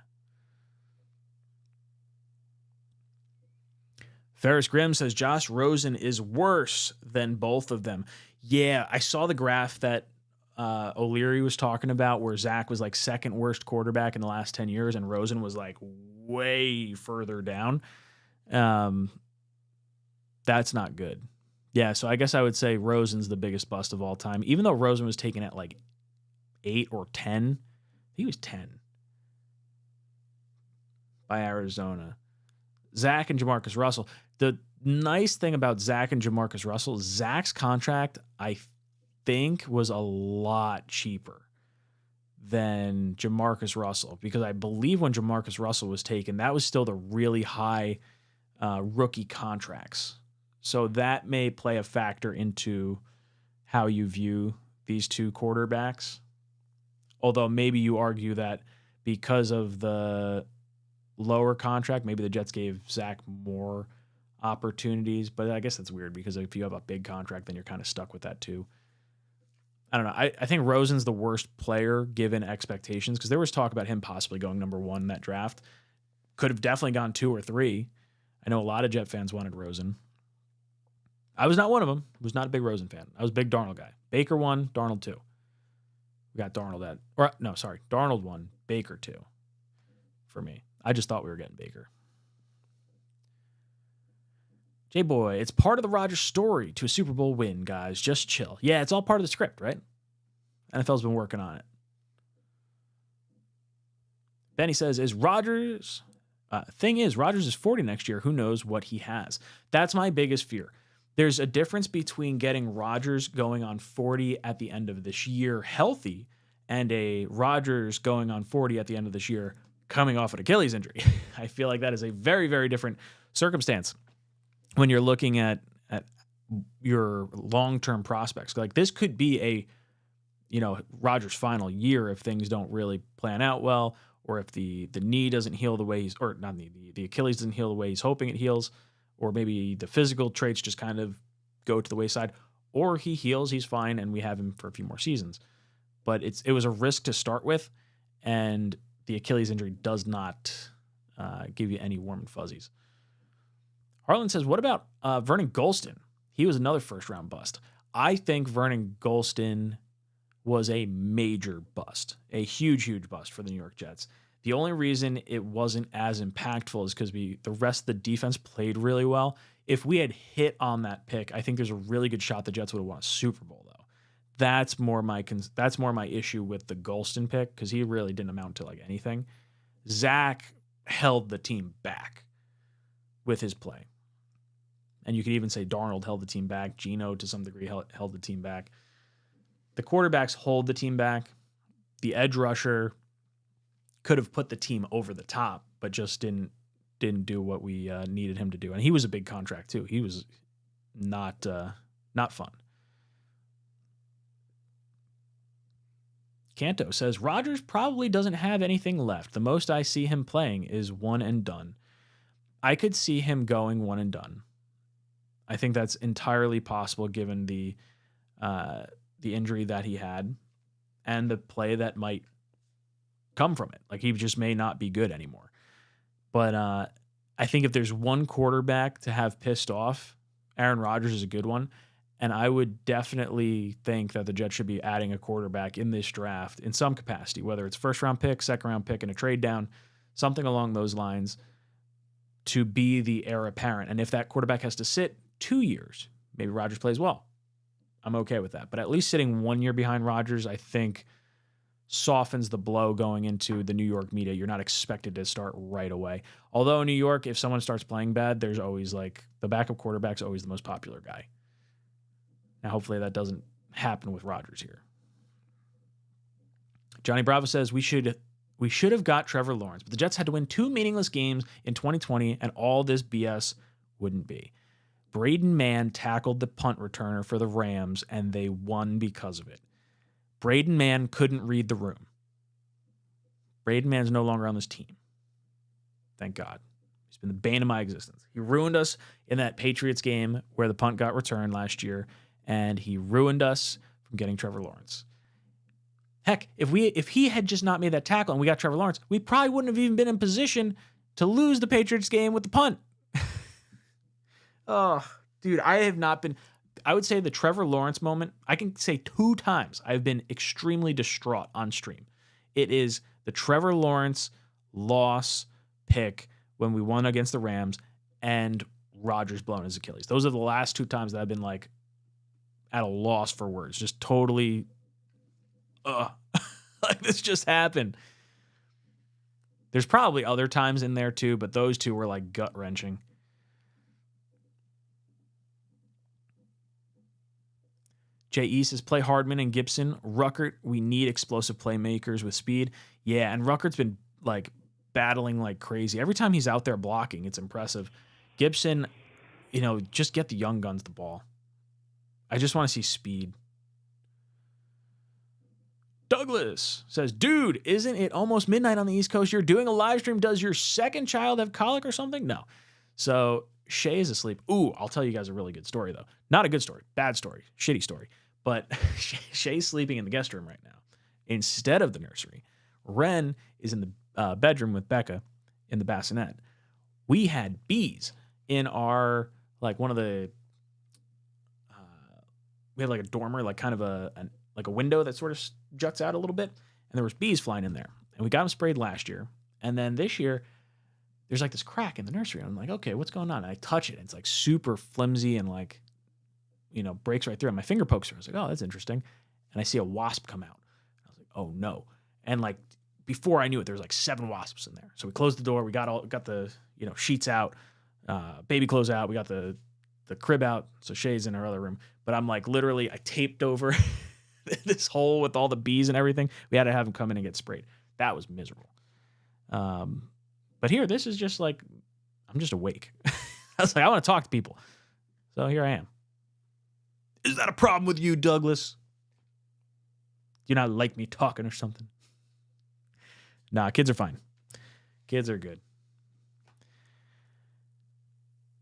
Ferris Grimm says, Josh Rosen is worse than both of them. Yeah, I saw the graph that O'Leary was talking about where Zach was like second worst quarterback in the last 10 years and Rosen was like way further down. That's not good. Yeah, so I guess I would say Rosen's the biggest bust of all time. Even though Rosen was taken at like 8 or 10. He was 10 by Arizona. Zach and Jamarcus Russell. The nice thing about Zach and Jamarcus Russell, Zach's contract, I think, was a lot cheaper than Jamarcus Russell, because I believe when Jamarcus Russell was taken, that was still the really high rookie contracts. So that may play a factor into how you view these two quarterbacks. Although maybe you argue that because of the lower contract, maybe the Jets gave Zach more opportunities. But I guess that's weird because if you have a big contract, then you're kind of stuck with that too. I don't know. I think Rosen's the worst player given expectations because there was talk about him possibly going number 1 in that draft. Could have definitely gone 2 or 3. I know a lot of Jet fans wanted Rosen. I was not one of them. I was not a big Rosen fan. I was a big Darnold guy. Baker 1, Darnold 2. We got Darnold Darnold 1, Baker 2 for me. I just thought we were getting Baker. J-Boy, it's part of the Rodgers story to a Super Bowl win, guys. Just chill. Yeah, it's all part of the script, right? NFL's been working on it. Benny says, Rodgers is 40 next year. Who knows what he has? That's my biggest fear. There's a difference between getting Rodgers going on 40 at the end of this year healthy and a Rodgers going on 40 at the end of this year coming off an Achilles injury. I feel like that is a very, very different circumstance when you're looking at your long-term prospects. Like, this could be Rodgers' final year if things don't really plan out well, or if the knee doesn't heal the way the Achilles doesn't heal the way he's hoping it heals, or maybe the physical traits just kind of go to the wayside, or he heals, he's fine, and we have him for a few more seasons. But it was a risk to start with, and the Achilles injury does not give you any warm and fuzzies. Harlan says, what about Vernon Gholston? He was another first-round bust. I think Vernon Gholston was a major bust, a huge, huge bust for the New York Jets. The only reason it wasn't as impactful is because the rest of the defense played really well. If we had hit on that pick, I think there's a really good shot the Jets would have won a Super Bowl, though. That's more my issue with the Gholston pick, because he really didn't amount to like anything. Zach held the team back with his play. And you could even say Darnold held the team back. Geno, to some degree, held the team back. The quarterbacks hold the team back. The edge rusher could have put the team over the top, but just didn't do what we needed him to do. And he was a big contract, too. He was not fun. Canto says, Rodgers probably doesn't have anything left. The most I see him playing is one and done. I could see him going one and done. I think that's entirely possible given the injury that he had and the play that might come from it. Like, he just may not be good anymore. But I think if there's one quarterback to have pissed off, Aaron Rodgers is a good one. And I would definitely think that the Jets should be adding a quarterback in this draft in some capacity, whether it's first-round pick, second-round pick, and a trade down, something along those lines, to be the heir apparent. And if that quarterback has to sit 2 years, maybe Rodgers plays well. I'm okay with that. But at least sitting 1 year behind Rodgers, I think, softens the blow going into the New York media. You're not expected to start right away. Although in New York, if someone starts playing bad, there's always like the backup quarterback's always the most popular guy. Now, hopefully that doesn't happen with Rodgers here. Johnny Bravo says we should have got Trevor Lawrence, but the Jets had to win 2 meaningless games in 2020, and all this BS wouldn't be. Braden Mann tackled the punt returner for the Rams, and they won because of it. Braden Mann couldn't read the room. Braden Mann's no longer on this team. Thank God. He's been the bane of my existence. He ruined us in that Patriots game where the punt got returned last year, and he ruined us from getting Trevor Lawrence. Heck, if he had just not made that tackle and we got Trevor Lawrence, we probably wouldn't have even been in position to lose the Patriots game with the punt. Oh, dude, I would say the Trevor Lawrence moment, I can say 2 times I've been extremely distraught on stream. It is the Trevor Lawrence loss pick when we won against the Rams and Rodgers blowing his Achilles. Those are the last 2 times that I've been like at a loss for words. Just totally, like this just happened. There's probably other times in there too, but those 2 were like gut-wrenching. J.E. says, play Hardman and Gibson. Ruckert, we need explosive playmakers with speed. Yeah, and Ruckert's been like battling like crazy. Every time he's out there blocking, it's impressive. Gibson, just get the young guns the ball. I just want to see speed. Douglas says, dude, isn't it almost midnight on the East Coast? You're doing a live stream. Does your second child have colic or something? No. So Shay is asleep. Ooh, I'll tell you guys a really good story, though. Not a good story. Bad story. Shitty story. But Shay's sleeping in the guest room right now instead of the nursery. Ren is in the bedroom with Becca in the bassinet. We had bees in our, like one of the, we had like a dormer, like kind of like a window that sort of juts out a little bit. And there was bees flying in there. And we got them sprayed last year. And then this year, there's like this crack in the nursery. And I'm like, okay, what's going on? And I touch it. And it's like super flimsy and like, breaks right through. And my finger pokes through. I was like, oh, that's interesting. And I see a wasp come out. I was like, oh no. And like before I knew it, there was like 7 wasps in there. So we closed the door. We got the, sheets out, baby clothes out. We got the crib out. So Shay's in our other room. But I'm like, literally, I taped over this hole with all the bees and everything. We had to have them come in and get sprayed. That was miserable. But here, this is just like, I'm just awake. I was like, I want to talk to people. So here I am. Is that a problem with you, Douglas? Do you not like me talking or something? Nah, kids are fine. Kids are good.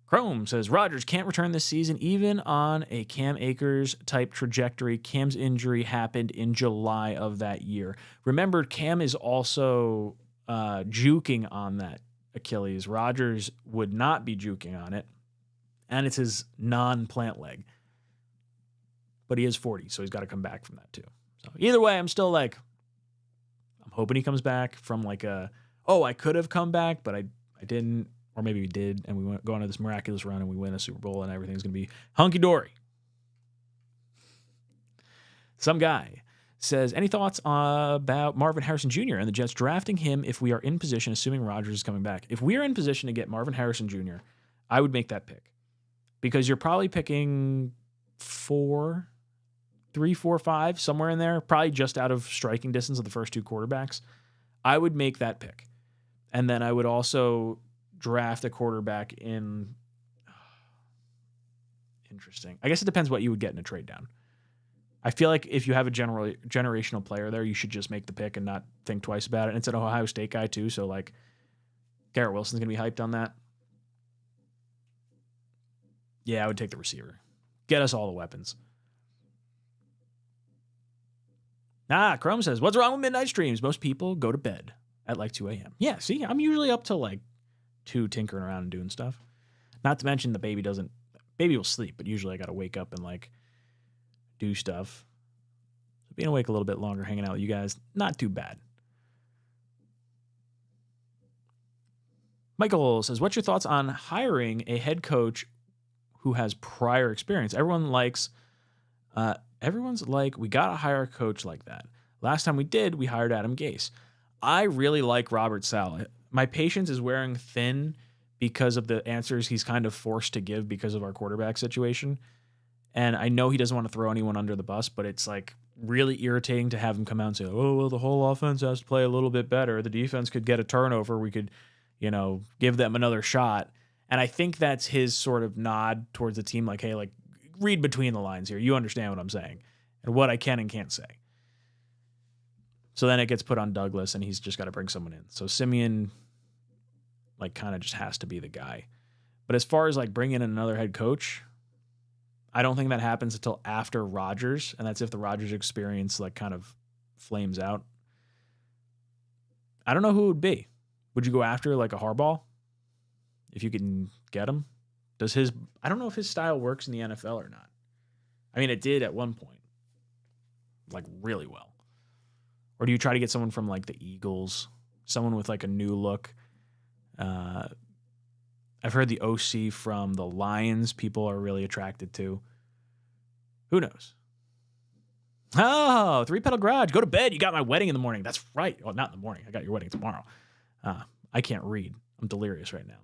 Chrome says, Rodgers can't return this season even on a Cam Akers type trajectory. Cam's injury happened in July of that year. Remember, Cam is also juking on that Achilles. Rodgers would not be juking on it. And it's his non-plant leg. But he is 40, so he's got to come back from that too. So either way, I'm still like, I'm hoping he comes back from like I could have come back, but I didn't. Or maybe we did, and we go on to this miraculous run, and we win a Super Bowl, and everything's going to be hunky-dory. Some guy says, any thoughts about Marvin Harrison Jr. and the Jets drafting him if we are in position, assuming Rodgers is coming back? If we are in position to get Marvin Harrison Jr., I would make that pick. Because you're probably picking 3, 4, 5, somewhere in there, probably just out of striking distance of the first 2 quarterbacks. I would make that pick. And then I would also draft a quarterback in Interesting. I guess it depends what you would get in a trade down. I feel like if you have a generational player there, you should just make the pick and not think twice about it. And it's an Ohio State guy too, so like Garrett Wilson's going to be hyped on that. Yeah, I would take the receiver. Get us all the weapons. Chrome says, what's wrong with midnight streams? Most people go to bed at like 2 a.m. Yeah, see, I'm usually up till like 2 tinkering around and doing stuff. Not to mention the baby will sleep, but usually I got to wake up and like do stuff. So being awake a little bit longer, hanging out with you guys, not too bad. Michael says, what's your thoughts on hiring a head coach who has prior experience? Everyone's like, we got to hire a coach like that. Last time we did, we hired Adam Gase. I really like Robert Saleh. My patience is wearing thin because of the answers he's kind of forced to give because of our quarterback situation. And I know he doesn't want to throw anyone under the bus, but it's like really irritating to have him come out and say, oh, well, the whole offense has to play a little bit better. The defense could get a turnover. We could, give them another shot. And I think that's his sort of nod towards the team. Like, hey, like read between the lines here. You understand what I'm saying and what I can and can't say. So then it gets put on Douglas and he's just got to bring someone in. So Simeon like kind of just has to be the guy. But as far as like bringing in another head coach, I don't think that happens until after Rodgers, and that's if the Rodgers experience like kind of flames out. I don't know who it would be. Would you go after like a Harbaugh if you can get him? I don't know if his style works in the NFL or not. I mean, it did at one point, like really well. Or do you try to get someone from like the Eagles, someone with like a new look? I've heard the OC from the Lions people are really attracted to. Who knows? Oh, 3 Pedal Garage. Go to bed. You got my wedding in the morning. That's right. Oh, not in the morning. I got your wedding tomorrow. I can't read. I'm delirious right now.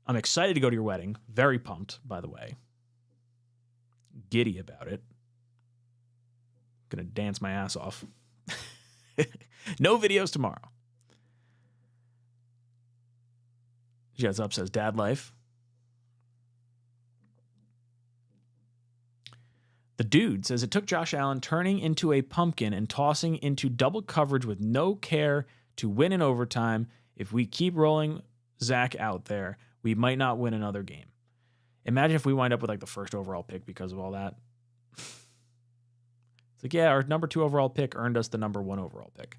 I'm excited to go to your wedding. Very pumped, by the way. Giddy about it. Gonna dance my ass off. No videos tomorrow. Jets Up says, Dad life. The dude says, it took Josh Allen turning into a pumpkin and tossing into double coverage with no care to win in overtime. If we keep rolling Zach out there, we might not win another game. Imagine if we wind up with like the first overall pick because of all that. It's like, yeah, our number 2 overall pick earned us the number 1 overall pick.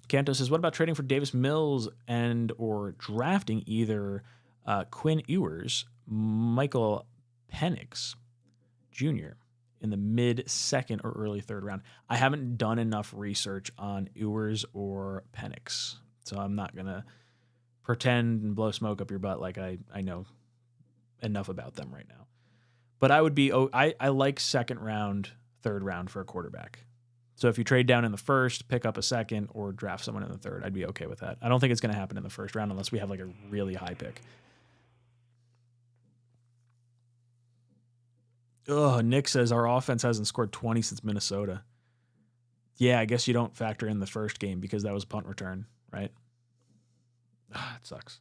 Canto says, what about trading for Davis Mills and or drafting either Quinn Ewers, Michael Penix Jr. in the mid-second or early 3rd round? I haven't done enough research on Ewers or Penix, so I'm not going to pretend and blow smoke up your butt like I know enough about them right now. But I would be I like 2nd round, 3rd round for a quarterback. So if you trade down in the 1st, pick up a 2nd, or draft someone in the 3rd, I'd be okay with that. I don't think it's going to happen in the 1st round unless we have like a really high pick. Nick says our offense hasn't scored 20 since Minnesota. Yeah, I guess you don't factor in the first game because that was punt return, right? It sucks.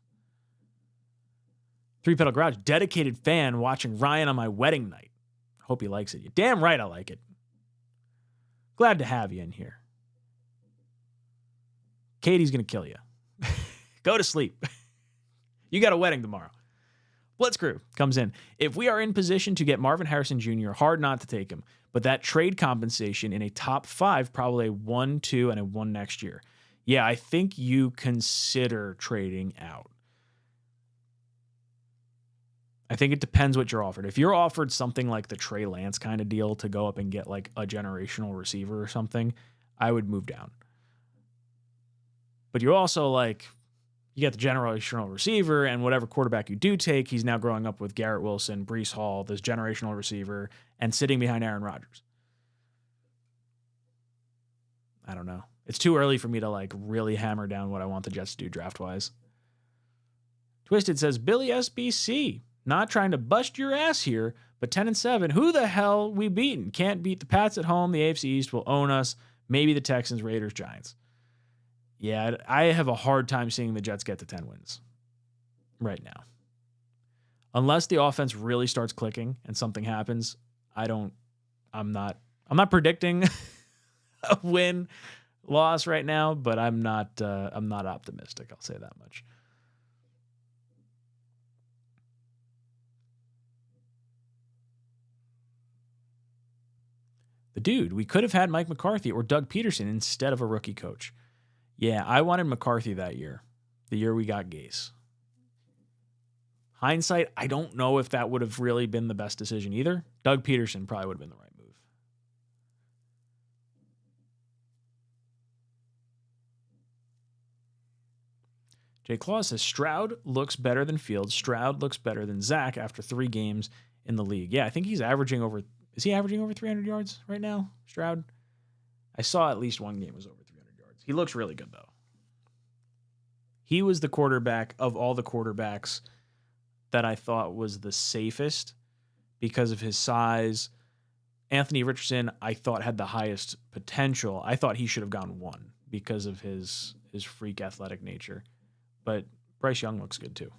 3 Pedal Garage, dedicated fan watching Ryan on my wedding night. Hope he likes it. You're damn right I like it. Glad to have you in here. Katie's going to kill you. Go to sleep. You got a wedding tomorrow. Blitzcrew comes in. If we are in position to get Marvin Harrison Jr., hard not to take him. But that trade compensation in a top 5, probably a 1, 2, and a 1 next year. Yeah, I think you consider trading out. I think it depends what you're offered. If you're offered something like the Trey Lance kind of deal to go up and get like a generational receiver or something, I would move down. But you also like, you get the generational receiver and whatever quarterback you do take, he's now growing up with Garrett Wilson, Breece Hall, this generational receiver, and sitting behind Aaron Rodgers. I don't know. It's too early for me to like really hammer down what I want the Jets to do draft-wise. Twisted says, Billy SBC. Not trying to bust your ass here, but 10-7. Who the hell we beaten? Can't beat the Pats at home. The AFC East will own us. Maybe the Texans, Raiders, Giants. Yeah, I have a hard time seeing the Jets get to 10 wins right now. Unless the offense really starts clicking and something happens, I'm not predicting a win-loss right now, but I'm not optimistic. I'll say that much. The dude, we could have had Mike McCarthy or Doug Peterson instead of a rookie coach. Yeah, I wanted McCarthy that year, the year we got Gase. Hindsight, I don't know if that would have really been the best decision either. Doug Peterson probably would have been the right move. Jay Claus says, Stroud looks better than Fields. Stroud looks better than Zach after 3 games in the league. Yeah, I think he's averaging over... Is he averaging over 300 yards right now, Stroud? I saw at least one game was over 300 yards. He looks really good, though. He was the quarterback of all the quarterbacks that I thought was the safest because of his size. Anthony Richardson, I thought, had the highest potential. I thought he should have gone 1 because of his freak athletic nature. But Bryce Young looks good, too.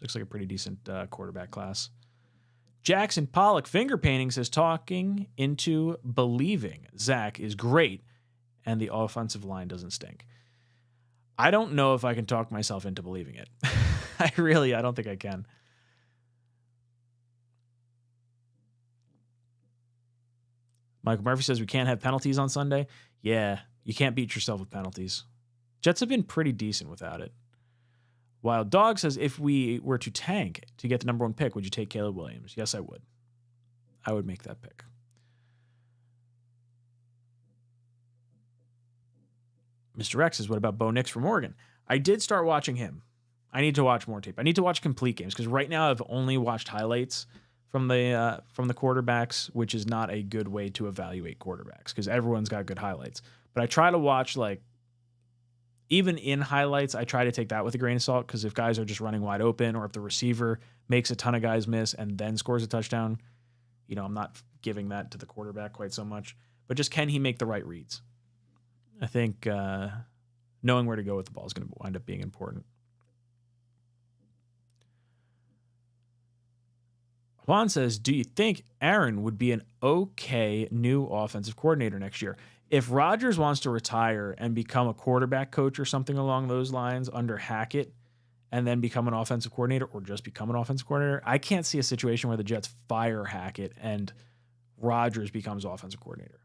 Looks like a pretty decent quarterback class. Jackson Pollock finger painting says, talking into believing Zach is great and the offensive line doesn't stink. I don't know if I can talk myself into believing it. I don't think I can. Michael Murphy says we can't have penalties on Sunday. Yeah, you can't beat yourself with penalties. Jets have been pretty decent without it. Wild Dog says, if we were to tank to get the number 1 pick, would you take Caleb Williams? Yes, I would. I would make that pick. Mr. X says, what about Bo Nix from Oregon? I did start watching him. I need to watch more tape. I need to watch complete games because right now I've only watched highlights from the quarterbacks, which is not a good way to evaluate quarterbacks because everyone's got good highlights. But I try to watch, like, even in highlights, I try to take that with a grain of salt because if guys are just running wide open or if the receiver makes a ton of guys miss and then scores a touchdown, I'm not giving that to the quarterback quite so much. But just can he make the right reads? I think knowing where to go with the ball is going to wind up being important. Juan says, do you think Aaron would be an okay new offensive coordinator next year? If Rodgers wants to retire and become a quarterback coach or something along those lines under Hackett and then become an offensive coordinator or just become an offensive coordinator, I can't see a situation where the Jets fire Hackett and Rodgers becomes offensive coordinator.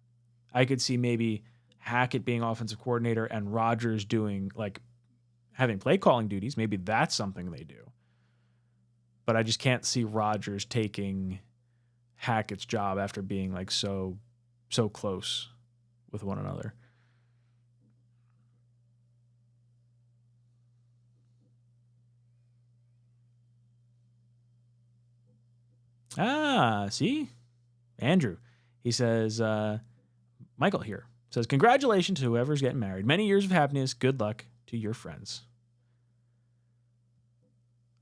I could see maybe Hackett being offensive coordinator and Rodgers doing, like, having play calling duties. Maybe that's something they do. But I just can't see Rodgers taking Hackett's job after being, like, so close with one another. See? Andrew. He says, Michael here says, congratulations to whoever's getting married. Many years of happiness. Good luck to your friends.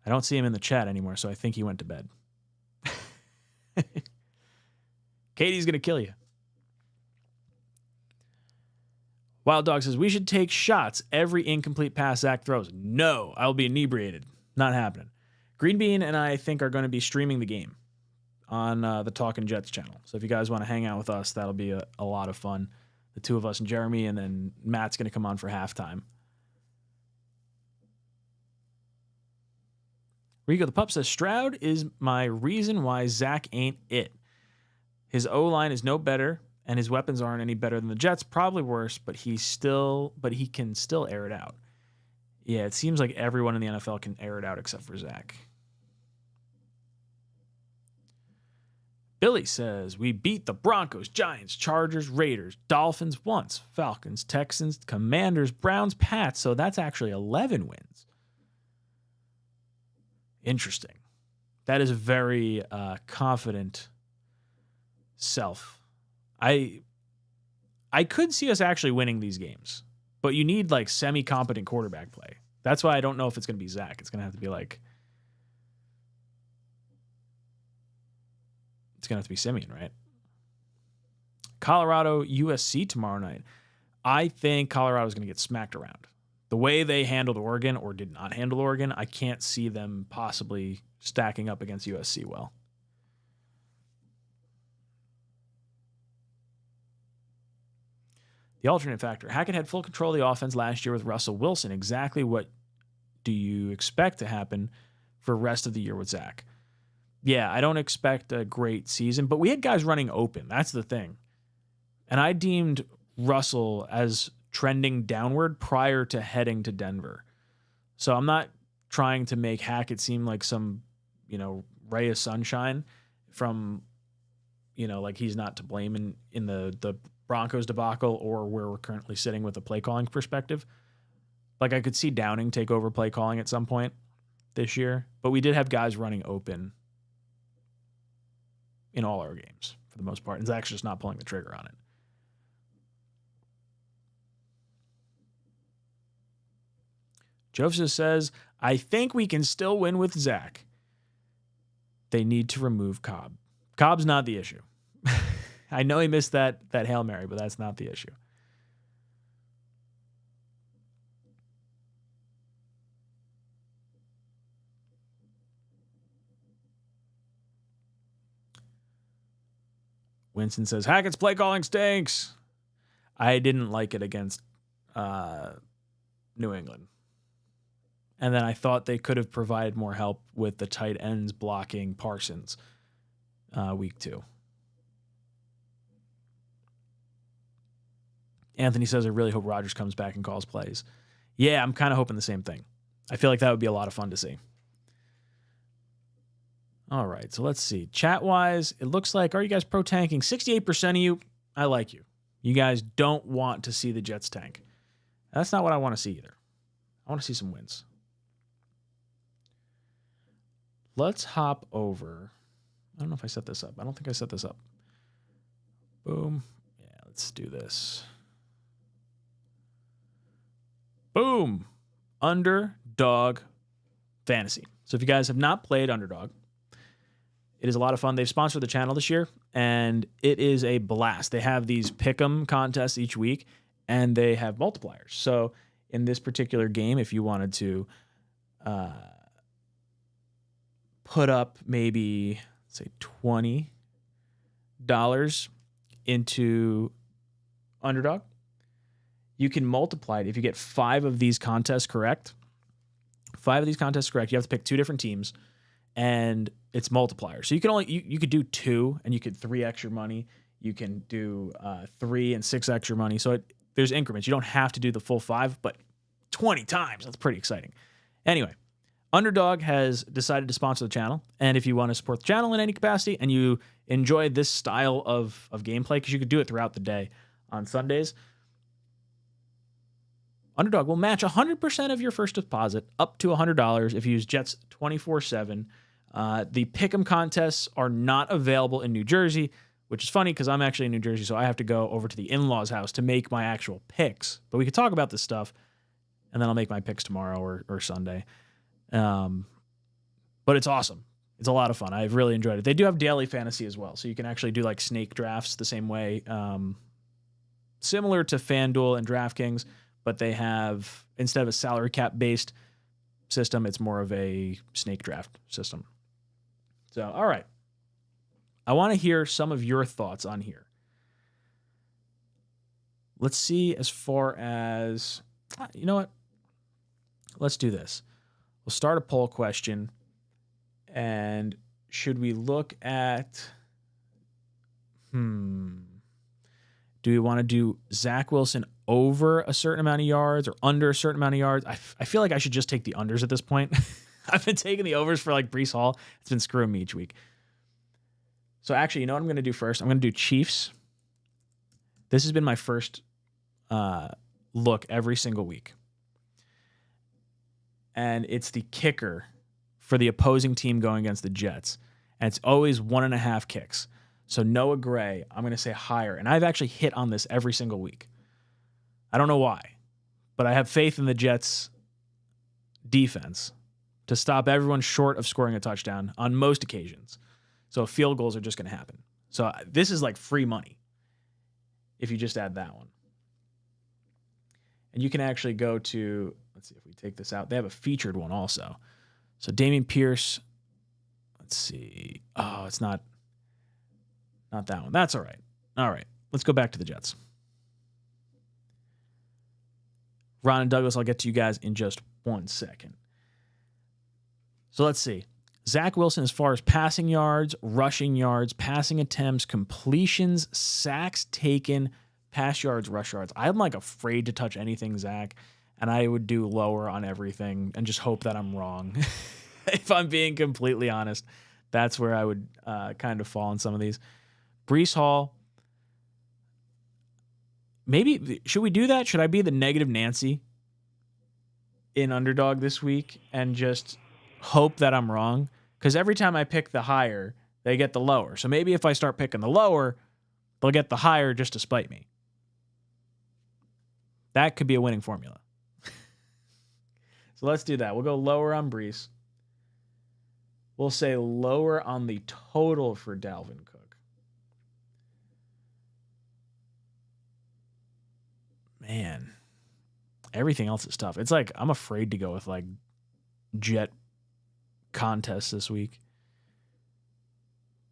I don't see him in the chat anymore, so I think he went to bed. Katie's going to kill you. Wild Dog says, we should take shots every incomplete pass Zach throws. No, I'll be inebriated. Not happening. Green Bean and I think are going to be streaming the game on the Talkin' Jets channel. So if you guys want to hang out with us, that'll be a lot of fun. The two of us and Jeremy, and then Matt's going to come on for halftime. Rico the Pup says, Stroud is my reason why Zach ain't it. His O-line is no better, and his weapons aren't any better than the Jets. Probably worse, but he can still air it out. Yeah, it seems like everyone in the NFL can air it out except for Zach. Billy says, we beat the Broncos, Giants, Chargers, Raiders, Dolphins once, Falcons, Texans, Commanders, Browns, Pats. So that's actually 11 wins. Interesting. That is a very confident self. I could see us actually winning these games, but you need like semi-competent quarterback play. That's why I don't know if it's going to be Zach. It's going to have to be like, it's going to have to be Simeon, right? Colorado, USC tomorrow night. I think Colorado is going to get smacked around. The way they handled Oregon or did not handle Oregon, I can't see them possibly stacking up against USC well. The alternate factor. Hackett had full control of the offense last year with Russell Wilson. Exactly what do you expect to happen for the rest of the year with Zach? Yeah, I don't expect a great season, but we had guys running open. That's the thing. And I deemed Russell as trending downward prior to heading to Denver. So I'm not trying to make Hackett seem like some, ray of sunshine from, like he's not to blame in the Broncos debacle or where we're currently sitting with a play calling perspective. Like I could see Downing take over play calling at some point this year, but we did have guys running open in all our games for the most part. And Zach's just not pulling the trigger on it. Joseph says, I think we can still win with Zach. They need to remove Cobb. Cobb's not the issue. I know he missed that Hail Mary, but that's not the issue. Winston says, Hackett's play calling stinks. I didn't like it against New England. And then I thought they could have provided more help with the tight ends blocking Parsons week 2. Anthony says, I really hope Rodgers comes back and calls plays. Yeah, I'm kind of hoping the same thing. I feel like that would be a lot of fun to see. All right, so let's see. Chat-wise, it looks like, are you guys pro-tanking? 68% of you, I like you. You guys don't want to see the Jets tank. That's not what I want to see either. I want to see some wins. Let's hop over. I don't know if I set this up. I don't think I set this up. Boom. Yeah, let's do this. Boom. Underdog Fantasy. So if you guys have not played Underdog, it is a lot of fun. They've sponsored the channel this year, and it is a blast. They have these pick'em contests each week, and they have multipliers. So in this particular game, if you wanted to put up maybe, say, $20 into Underdog, you can multiply it. If you get 5 of these contests correct, you have to pick 2 different teams, and it's multiplier. So you can only you could do 2, and you could 3x your money. You can do 3 and 6x your money. So there's increments. You don't have to do the full 5, but 20 times. That's pretty exciting. Anyway, Underdog has decided to sponsor the channel, and if you want to support the channel in any capacity and you enjoy this style of gameplay, because you could do it throughout the day on Sundays, Underdog will match 100% of your first deposit up to $100 if you use Jets 24/7. The pick'em contests are not available in New Jersey, which is funny because I'm actually in New Jersey, so I have to go over to the in-laws' house to make my actual picks. But we could talk about this stuff, and then I'll make my picks tomorrow or Sunday. But it's awesome. It's a lot of fun. I've really enjoyed it. They do have daily fantasy as well, so you can actually do like snake drafts the same way, similar to FanDuel and DraftKings, but they have, instead of a salary cap based system, it's more of a snake draft system. So, all right. I want to hear some of your thoughts on here. Let's see as far as, you know what? Let's do this. We'll start a poll question. And should we look at, do we want to do Zach Wilson over a certain amount of yards or under a certain amount of yards? I feel like I should just take the unders at this point. I've been taking the overs for like Breece Hall. It's been screwing me each week. So actually, you know what I'm going to do first? I'm going to do Chiefs. This has been my first look every single week. And it's the kicker for the opposing team going against the Jets. And it's always 1.5 kicks. So Noah Gray, I'm going to say higher. And I've actually hit on this every single week. I don't know why, but I have faith in the Jets' defense to stop everyone short of scoring a touchdown on most occasions. So field goals are just going to happen. So this is like free money if you just add that one. And you can actually go to take this out. They have a featured one also. So Dameon Pierce, let's see. Oh, it's not that one. That's all right. All right, let's go back to the Jets. Ron and Douglas, I'll get to you guys in just 1 second. So let's see. Zach Wilson, as far as passing yards, rushing yards, passing attempts, completions, sacks taken, pass yards, rush yards. I'm like afraid to touch anything, Zach, and I would do lower on everything and just hope that I'm wrong. If I'm being completely honest, that's where I would kind of fall on some of these. Breece Hall. Maybe, should we do that? Should I be the negative Nancy in Underdog this week and just hope that I'm wrong? Because every time I pick the higher, they get the lower. So maybe if I start picking the lower, they'll get the higher just to spite me. That could be a winning formula. So let's do that. We'll go lower on Breece. We'll say lower on the total for Dalvin Cook. Man, everything else is tough. It's like I'm afraid to go with like Jet contests this week.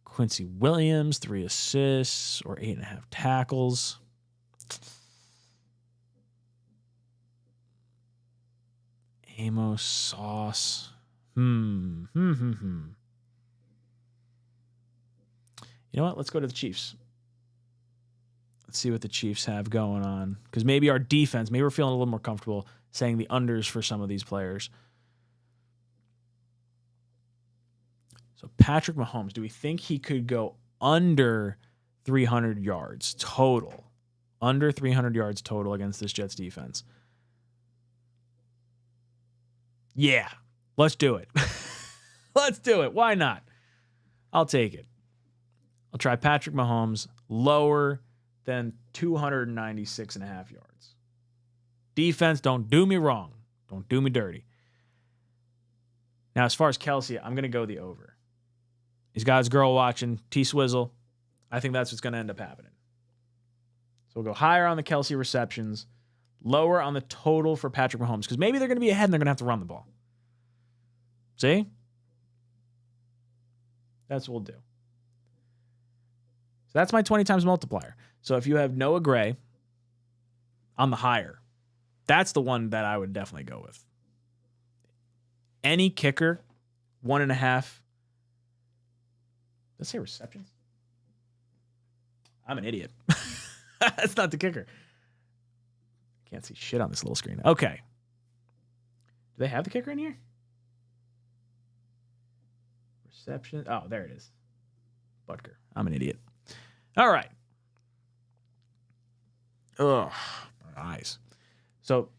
Quincy Williams, 3 assists or 8.5 tackles. Amos Sauce. You know what? Let's go to the Chiefs. Let's see what the Chiefs have going on. Because maybe our defense, maybe we're feeling a little more comfortable saying the unders for some of these players. So Patrick Mahomes, do we think he could go under 300 yards total? Under 300 yards total against this Jets defense? Yeah, let's do it. Let's do it. Why not? I'll take it. I'll try Patrick Mahomes lower than 296.5 yards. Defense, don't do me wrong. Don't do me dirty. Now, as far as Kelsey, I'm going to go the over. He's got his girl watching, T-Swizzle. I think that's what's going to end up happening. So we'll go higher on the Kelsey receptions, lower on the total for Patrick Mahomes, because maybe they're going to be ahead and they're going to have to run the ball. See? That's what we'll do. So that's my 20 times multiplier. So if you have Noah Gray on the higher, that's the one that I would definitely go with. Any kicker, 1.5. Let's say receptions. I'm an idiot. That's not the kicker. Can't see shit on this little screen. Okay. Do they have the kicker in here? Reception. Oh, there it is. Butker. I'm an idiot. All right. Ugh, my eyes. So,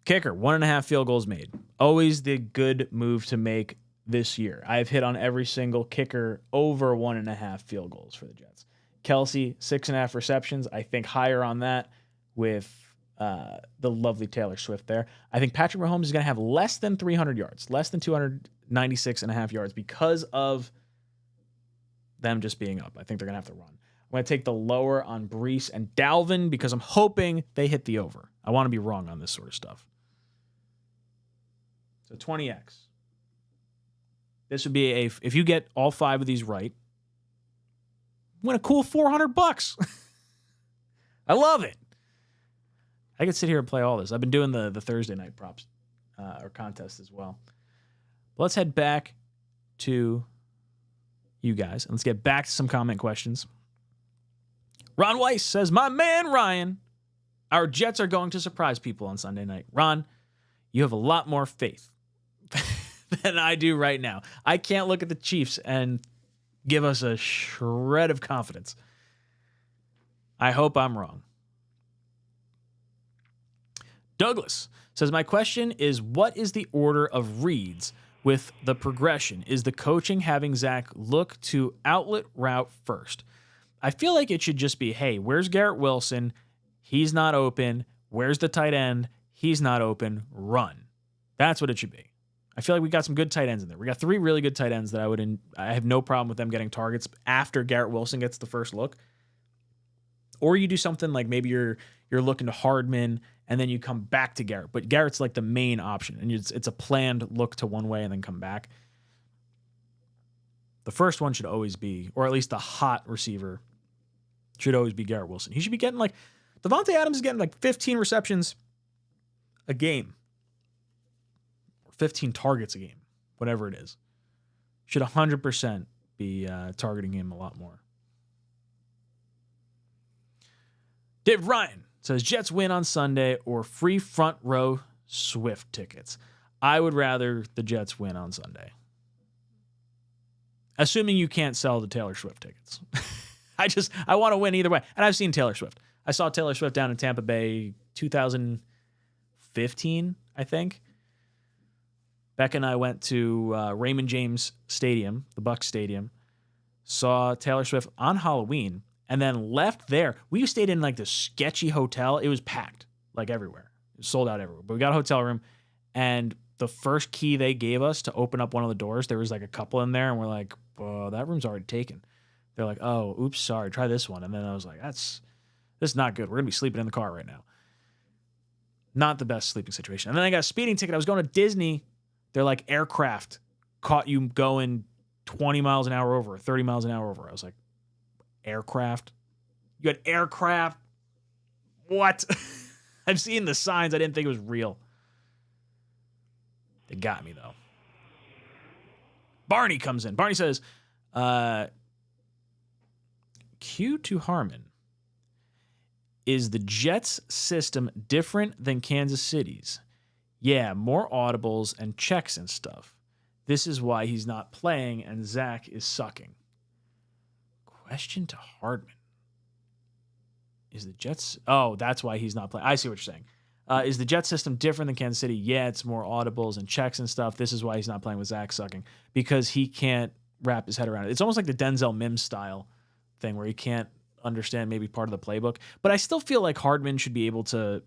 kicker, 1.5 field goals made. Always the good move to make this year. I've hit on every single kicker over 1.5 field goals for the Jets. Kelsey, 6.5 receptions. I think higher on that with the lovely Taylor Swift there. I think Patrick Mahomes is going to have less than 300 yards, less than 296.5 yards because of them just being up. I think they're going to have to run. I'm going to take the lower on Breece and Dalvin because I'm hoping they hit the over. I want to be wrong on this sort of stuff. So 20x. This would be if you get all 5 of these right, win a cool $400. I love it. I could sit here and play all this. I've been doing the Thursday night props or contest as well. But let's head back to you guys and let's get back to some comment questions. Ron Weiss says, my man Ryan, our Jets are going to surprise people on Sunday night. Ron, you have a lot more faith than I do right now. I can't look at the Chiefs and give us a shred of confidence. I hope I'm wrong. Douglas says, my question is, what is the order of reads with the progression? Is the coaching having Zach look to outlet route first? I feel like it should just be, hey, where's Garrett Wilson? He's not open. Where's the tight end? He's not open. Run. That's what it should be. I feel like we got some good tight ends in there. We got 3 really good tight ends that I have no problem with them getting targets after Garrett Wilson gets the first look. Or you do something like maybe you're looking to Hardman and then you come back to Garrett. But Garrett's like the main option, and it's a planned look to one way and then come back. The first one should always be, or at least the hot receiver should always be Garrett Wilson. He should be getting like, Devontae Adams is getting like 15 receptions a game, or 15 targets a game, whatever it is. Should 100% be targeting him a lot more. Dave Ryan says Jets win on Sunday or free front row Swift tickets. I would rather the Jets win on Sunday. Assuming you can't sell the Taylor Swift tickets. I want to win either way. And I've seen Taylor Swift. I saw Taylor Swift down in Tampa Bay 2015, I think. Becca and I went to Raymond James Stadium, the Bucs Stadium, saw Taylor Swift on Halloween, and then left there. We stayed in like this sketchy hotel. It was packed, like everywhere. It was sold out everywhere. But we got a hotel room, and the first key they gave us to open up one of the doors, there was like a couple in there, and we're like, "Oh, that room's already taken." They're like, "Oh, oops, sorry, try this one." And then I was like, this is not good. We're going to be sleeping in the car right now. Not the best sleeping situation. And then I got a speeding ticket. I was going to Disney. They're like, aircraft caught you going 20 miles an hour over, or 30 miles an hour over. I was like, aircraft? You had aircraft? What? I've seen the signs. I didn't think it was real. They got me, though. Barney comes in. Barney says, Q to Harmon. Is the Jets system different than Kansas City's? Yeah, more audibles and checks and stuff. This is why he's not playing and Zach is sucking. Question to Hardman. Is the Jets... Oh, that's why he's not playing. I see what you're saying. Is the Jets system different than Kansas City? Yeah, it's more audibles and checks and stuff. This is why he's not playing with Zach sucking. Because he can't wrap his head around it. It's almost like the Denzel Mims style thing where he can't understand maybe part of the playbook. But I still feel like Hardman should be able to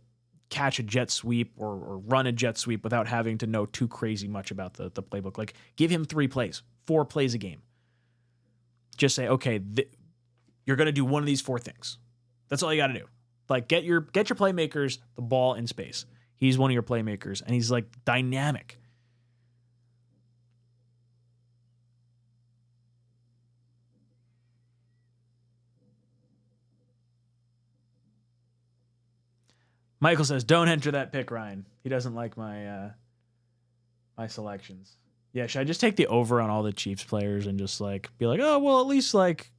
catch a jet sweep or run a jet sweep without having to know too crazy much about the playbook. Like, give him 3 plays, 4 plays a game. Just say, okay, you're going to do one of these 4 things. That's all you got to do. Like, get your playmakers the ball in space. He's one of your playmakers, and he's, like, dynamic. Michael says, don't enter that pick, Ryan. He doesn't like my selections. Yeah, should I just take the over on all the Chiefs players and just like be like, oh, well, at least like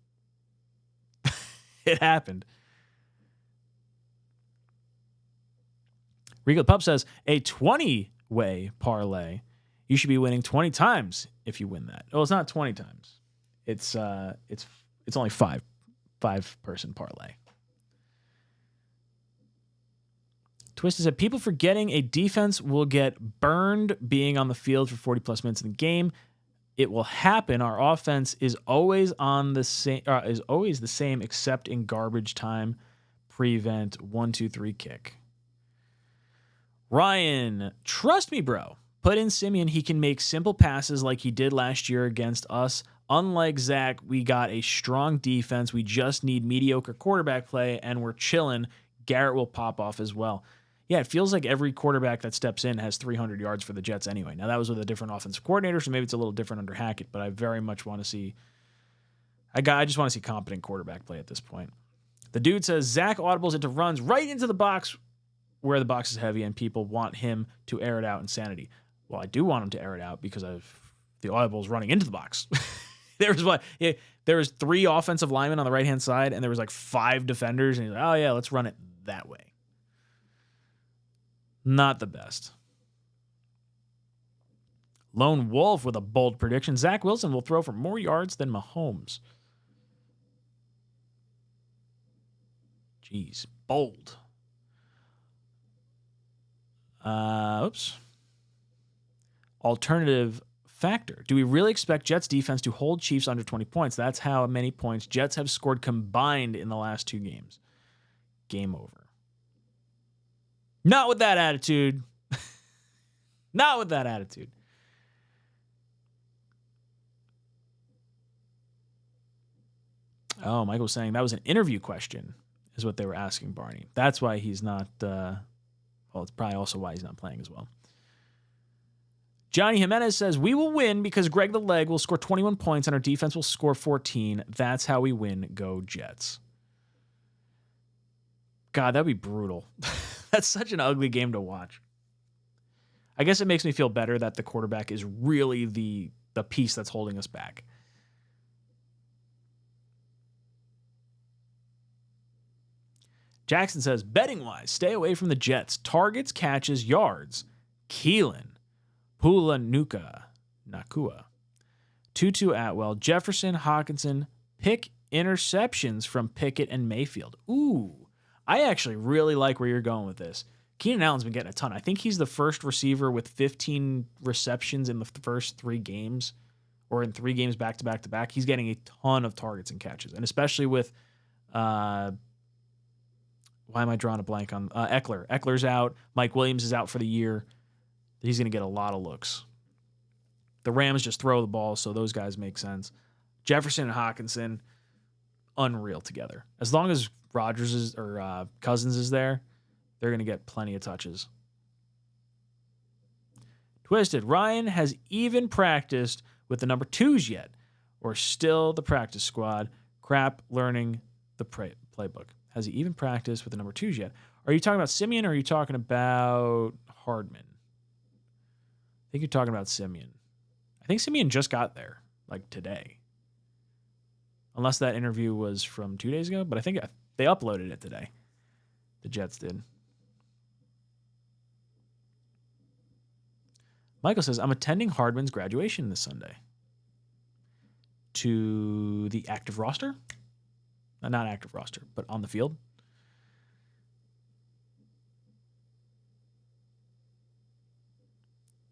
it happened. Regal Pup says, a 20-way parlay. You should be winning 20 times if you win that. Well, it's not 20 times. It's only 5-person parlay. Twist said, people forgetting a defense will get burned being on the field for 40-plus minutes in the game. It will happen. Our offense is always the same except in garbage time. Prevent 1, 2, 3 kick. Ryan, trust me, bro. Put in Simeon. He can make simple passes like he did last year against us. Unlike Zach, we got a strong defense. We just need mediocre quarterback play, and we're chilling. Garrett will pop off as well. Yeah, it feels like every quarterback that steps in has 300 yards for the Jets anyway. Now, that was with a different offensive coordinator, so maybe it's a little different under Hackett, but I very much want to see – I just want to see competent quarterback play at this point. The dude says, Zach audibles into runs right into the box where the box is heavy and people want him to air it out insanity. Well, I do want him to air it out because of the audibles running into the box. There was 3 offensive linemen on the right-hand side, and there was like 5 defenders, and he's like, oh, yeah, let's run it that way. Not the best. Lone Wolf with a bold prediction. Zach Wilson will throw for more yards than Mahomes. Jeez. Bold. Alternative factor. Do we really expect Jets defense to hold Chiefs under 20 points? That's how many points Jets have scored combined in the last 2 games. Game over. Not with that attitude. Not with that attitude. Oh, Michael was saying that was an interview question, is what they were asking Barney. That's why he's not Well, it's probably also why he's not playing as well. Johnny Jimenez says, we will win because Greg the Leg will score 21 points and our defense will score 14. That's how we win. Go Jets. God, that'd be brutal. That's such an ugly game to watch. I guess it makes me feel better that the quarterback is really the piece that's holding us back. Jackson says, betting-wise, stay away from the Jets. Targets, catches, yards. Keelan, Nakua, Tutu Atwell, Jefferson, Hawkinson, pick interceptions from Pickett and Mayfield. Ooh, I actually really like where you're going with this. Keenan Allen's been getting a ton. I think he's the first receiver with 15 receptions in the first 3 games, or in 3 games back to back to back. He's getting a ton of targets and catches, and especially with why am I drawing a blank on Eckler? Eckler's out. Mike Williams is out for the year. He's going to get a lot of looks. The Rams just throw the ball, so those guys make sense. Jefferson and Hawkinson, unreal together. As long as Rodgers or Cousins is there, they're going to get plenty of touches. Twisted. Ryan has even practiced with the number 2s yet, or still the practice squad. Crap learning the playbook. Has he even practiced with the number 2s yet? Are you talking about Simeon or are you talking about Hardman? I think you're talking about Simeon. I think Simeon just got there, like today. Unless that interview was from 2 days ago, but I think they uploaded it today. The Jets did. Michael says, I'm attending Hardman's graduation this Sunday. To the active roster? Not active roster, but on the field.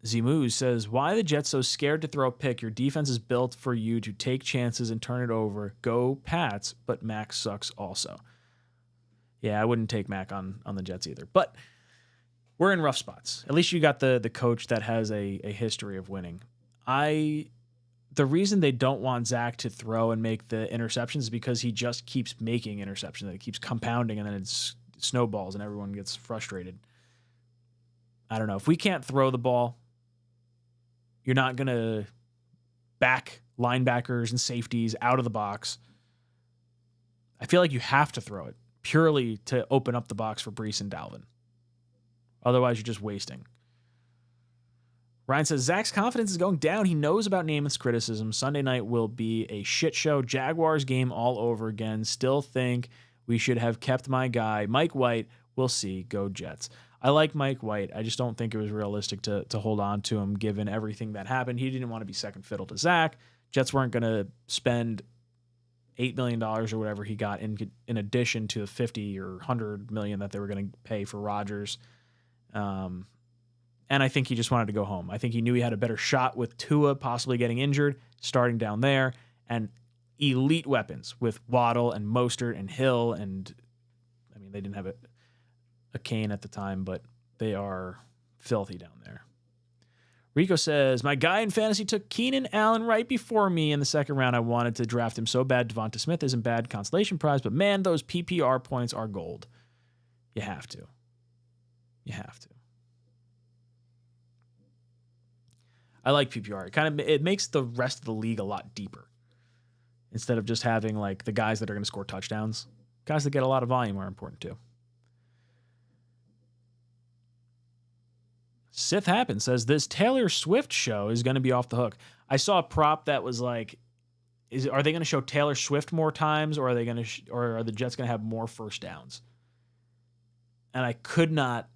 Zimu says, why are the Jets so scared to throw a pick? Your defense is built for you to take chances and turn it over. Go Pats, but Mac sucks also. Yeah, I wouldn't take Mac on the Jets either. But we're in rough spots. At least you got the coach that has a history of winning. The reason they don't want Zach to throw and make the interceptions is because he just keeps making interceptions. And it keeps compounding, and then it snowballs, and everyone gets frustrated. I don't know. If we can't throw the ball, you're not going to back linebackers and safeties out of the box. I feel like you have to throw it purely to open up the box for Breece and Dalvin. Otherwise, you're just wasting. Ryan says, Zach's confidence is going down. He knows about Namath's criticism. Sunday night will be a shit show. Jaguars game all over again. Still think we should have kept my guy, Mike White. We'll see. Go Jets. I like Mike White. I just don't think it was realistic to hold on to him given everything that happened. He didn't want to be second fiddle to Zach. Jets weren't going to spend $8 million or whatever he got in addition to the $50 or $100 million that they were going to pay for Rodgers. And I think he just wanted to go home. I think he knew he had a better shot with Tua possibly getting injured, starting down there, and elite weapons with Waddle and Mostert and Hill. And, I mean, they didn't have a Kane at the time, but they are filthy down there. Rico says, my guy in fantasy took Keenan Allen right before me in the second round. I wanted to draft him so bad. Devonta Smith isn't bad consolation prize, but man, those PPR points are gold. You have to. You have to. I like PPR. It makes the rest of the league a lot deeper. Instead of just having like the guys that are going to score touchdowns, guys that get a lot of volume are important too. Sith Happen says this Taylor Swift show is going to be off the hook. I saw a prop that was like, are they going to show Taylor Swift more times, or are they going to, or are the Jets going to have more first downs? And I could not,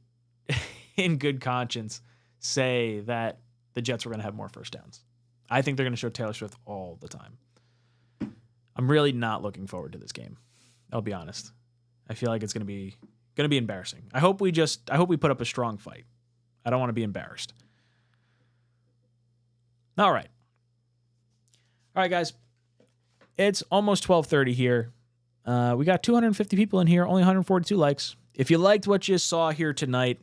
in good conscience, say that the Jets were going to have more first downs. I think they're going to show Taylor Swift all the time. I'm really not looking forward to this game. I'll be honest. I feel like it's going to be embarrassing. I hope we put up a strong fight. I don't want to be embarrassed. All right, guys. It's almost 12:30 here. We got 250 people in here, only 142 likes. If you liked what you saw here tonight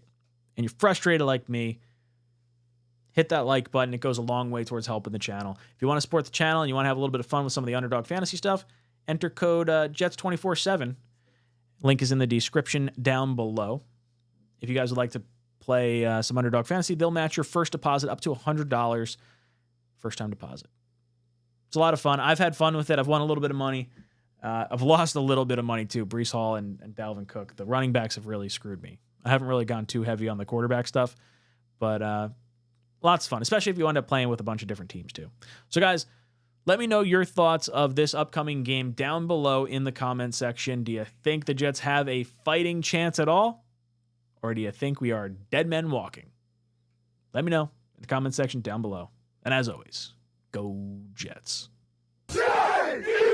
and you're frustrated like me, hit that like button. It goes a long way towards helping the channel. If you want to support the channel and you want to have a little bit of fun with some of the Underdog Fantasy stuff, enter code JETS247. Link is in the description down below. If you guys would like to play some Underdog Fantasy, they'll match your first deposit up to $100, first-time deposit. It's a lot of fun. I've had fun with it. I've won a little bit of money. I've lost a little bit of money, too. Breece Hall and Dalvin Cook. The running backs have really screwed me. I haven't really gone too heavy on the quarterback stuff, but lots of fun, especially if you end up playing with a bunch of different teams, too. So, guys, let me know your thoughts of this upcoming game down below in the comment section. Do you think the Jets have a fighting chance at all? Or do you think we are dead men walking? Let me know in the comment section down below. And as always, go Jets. Jets!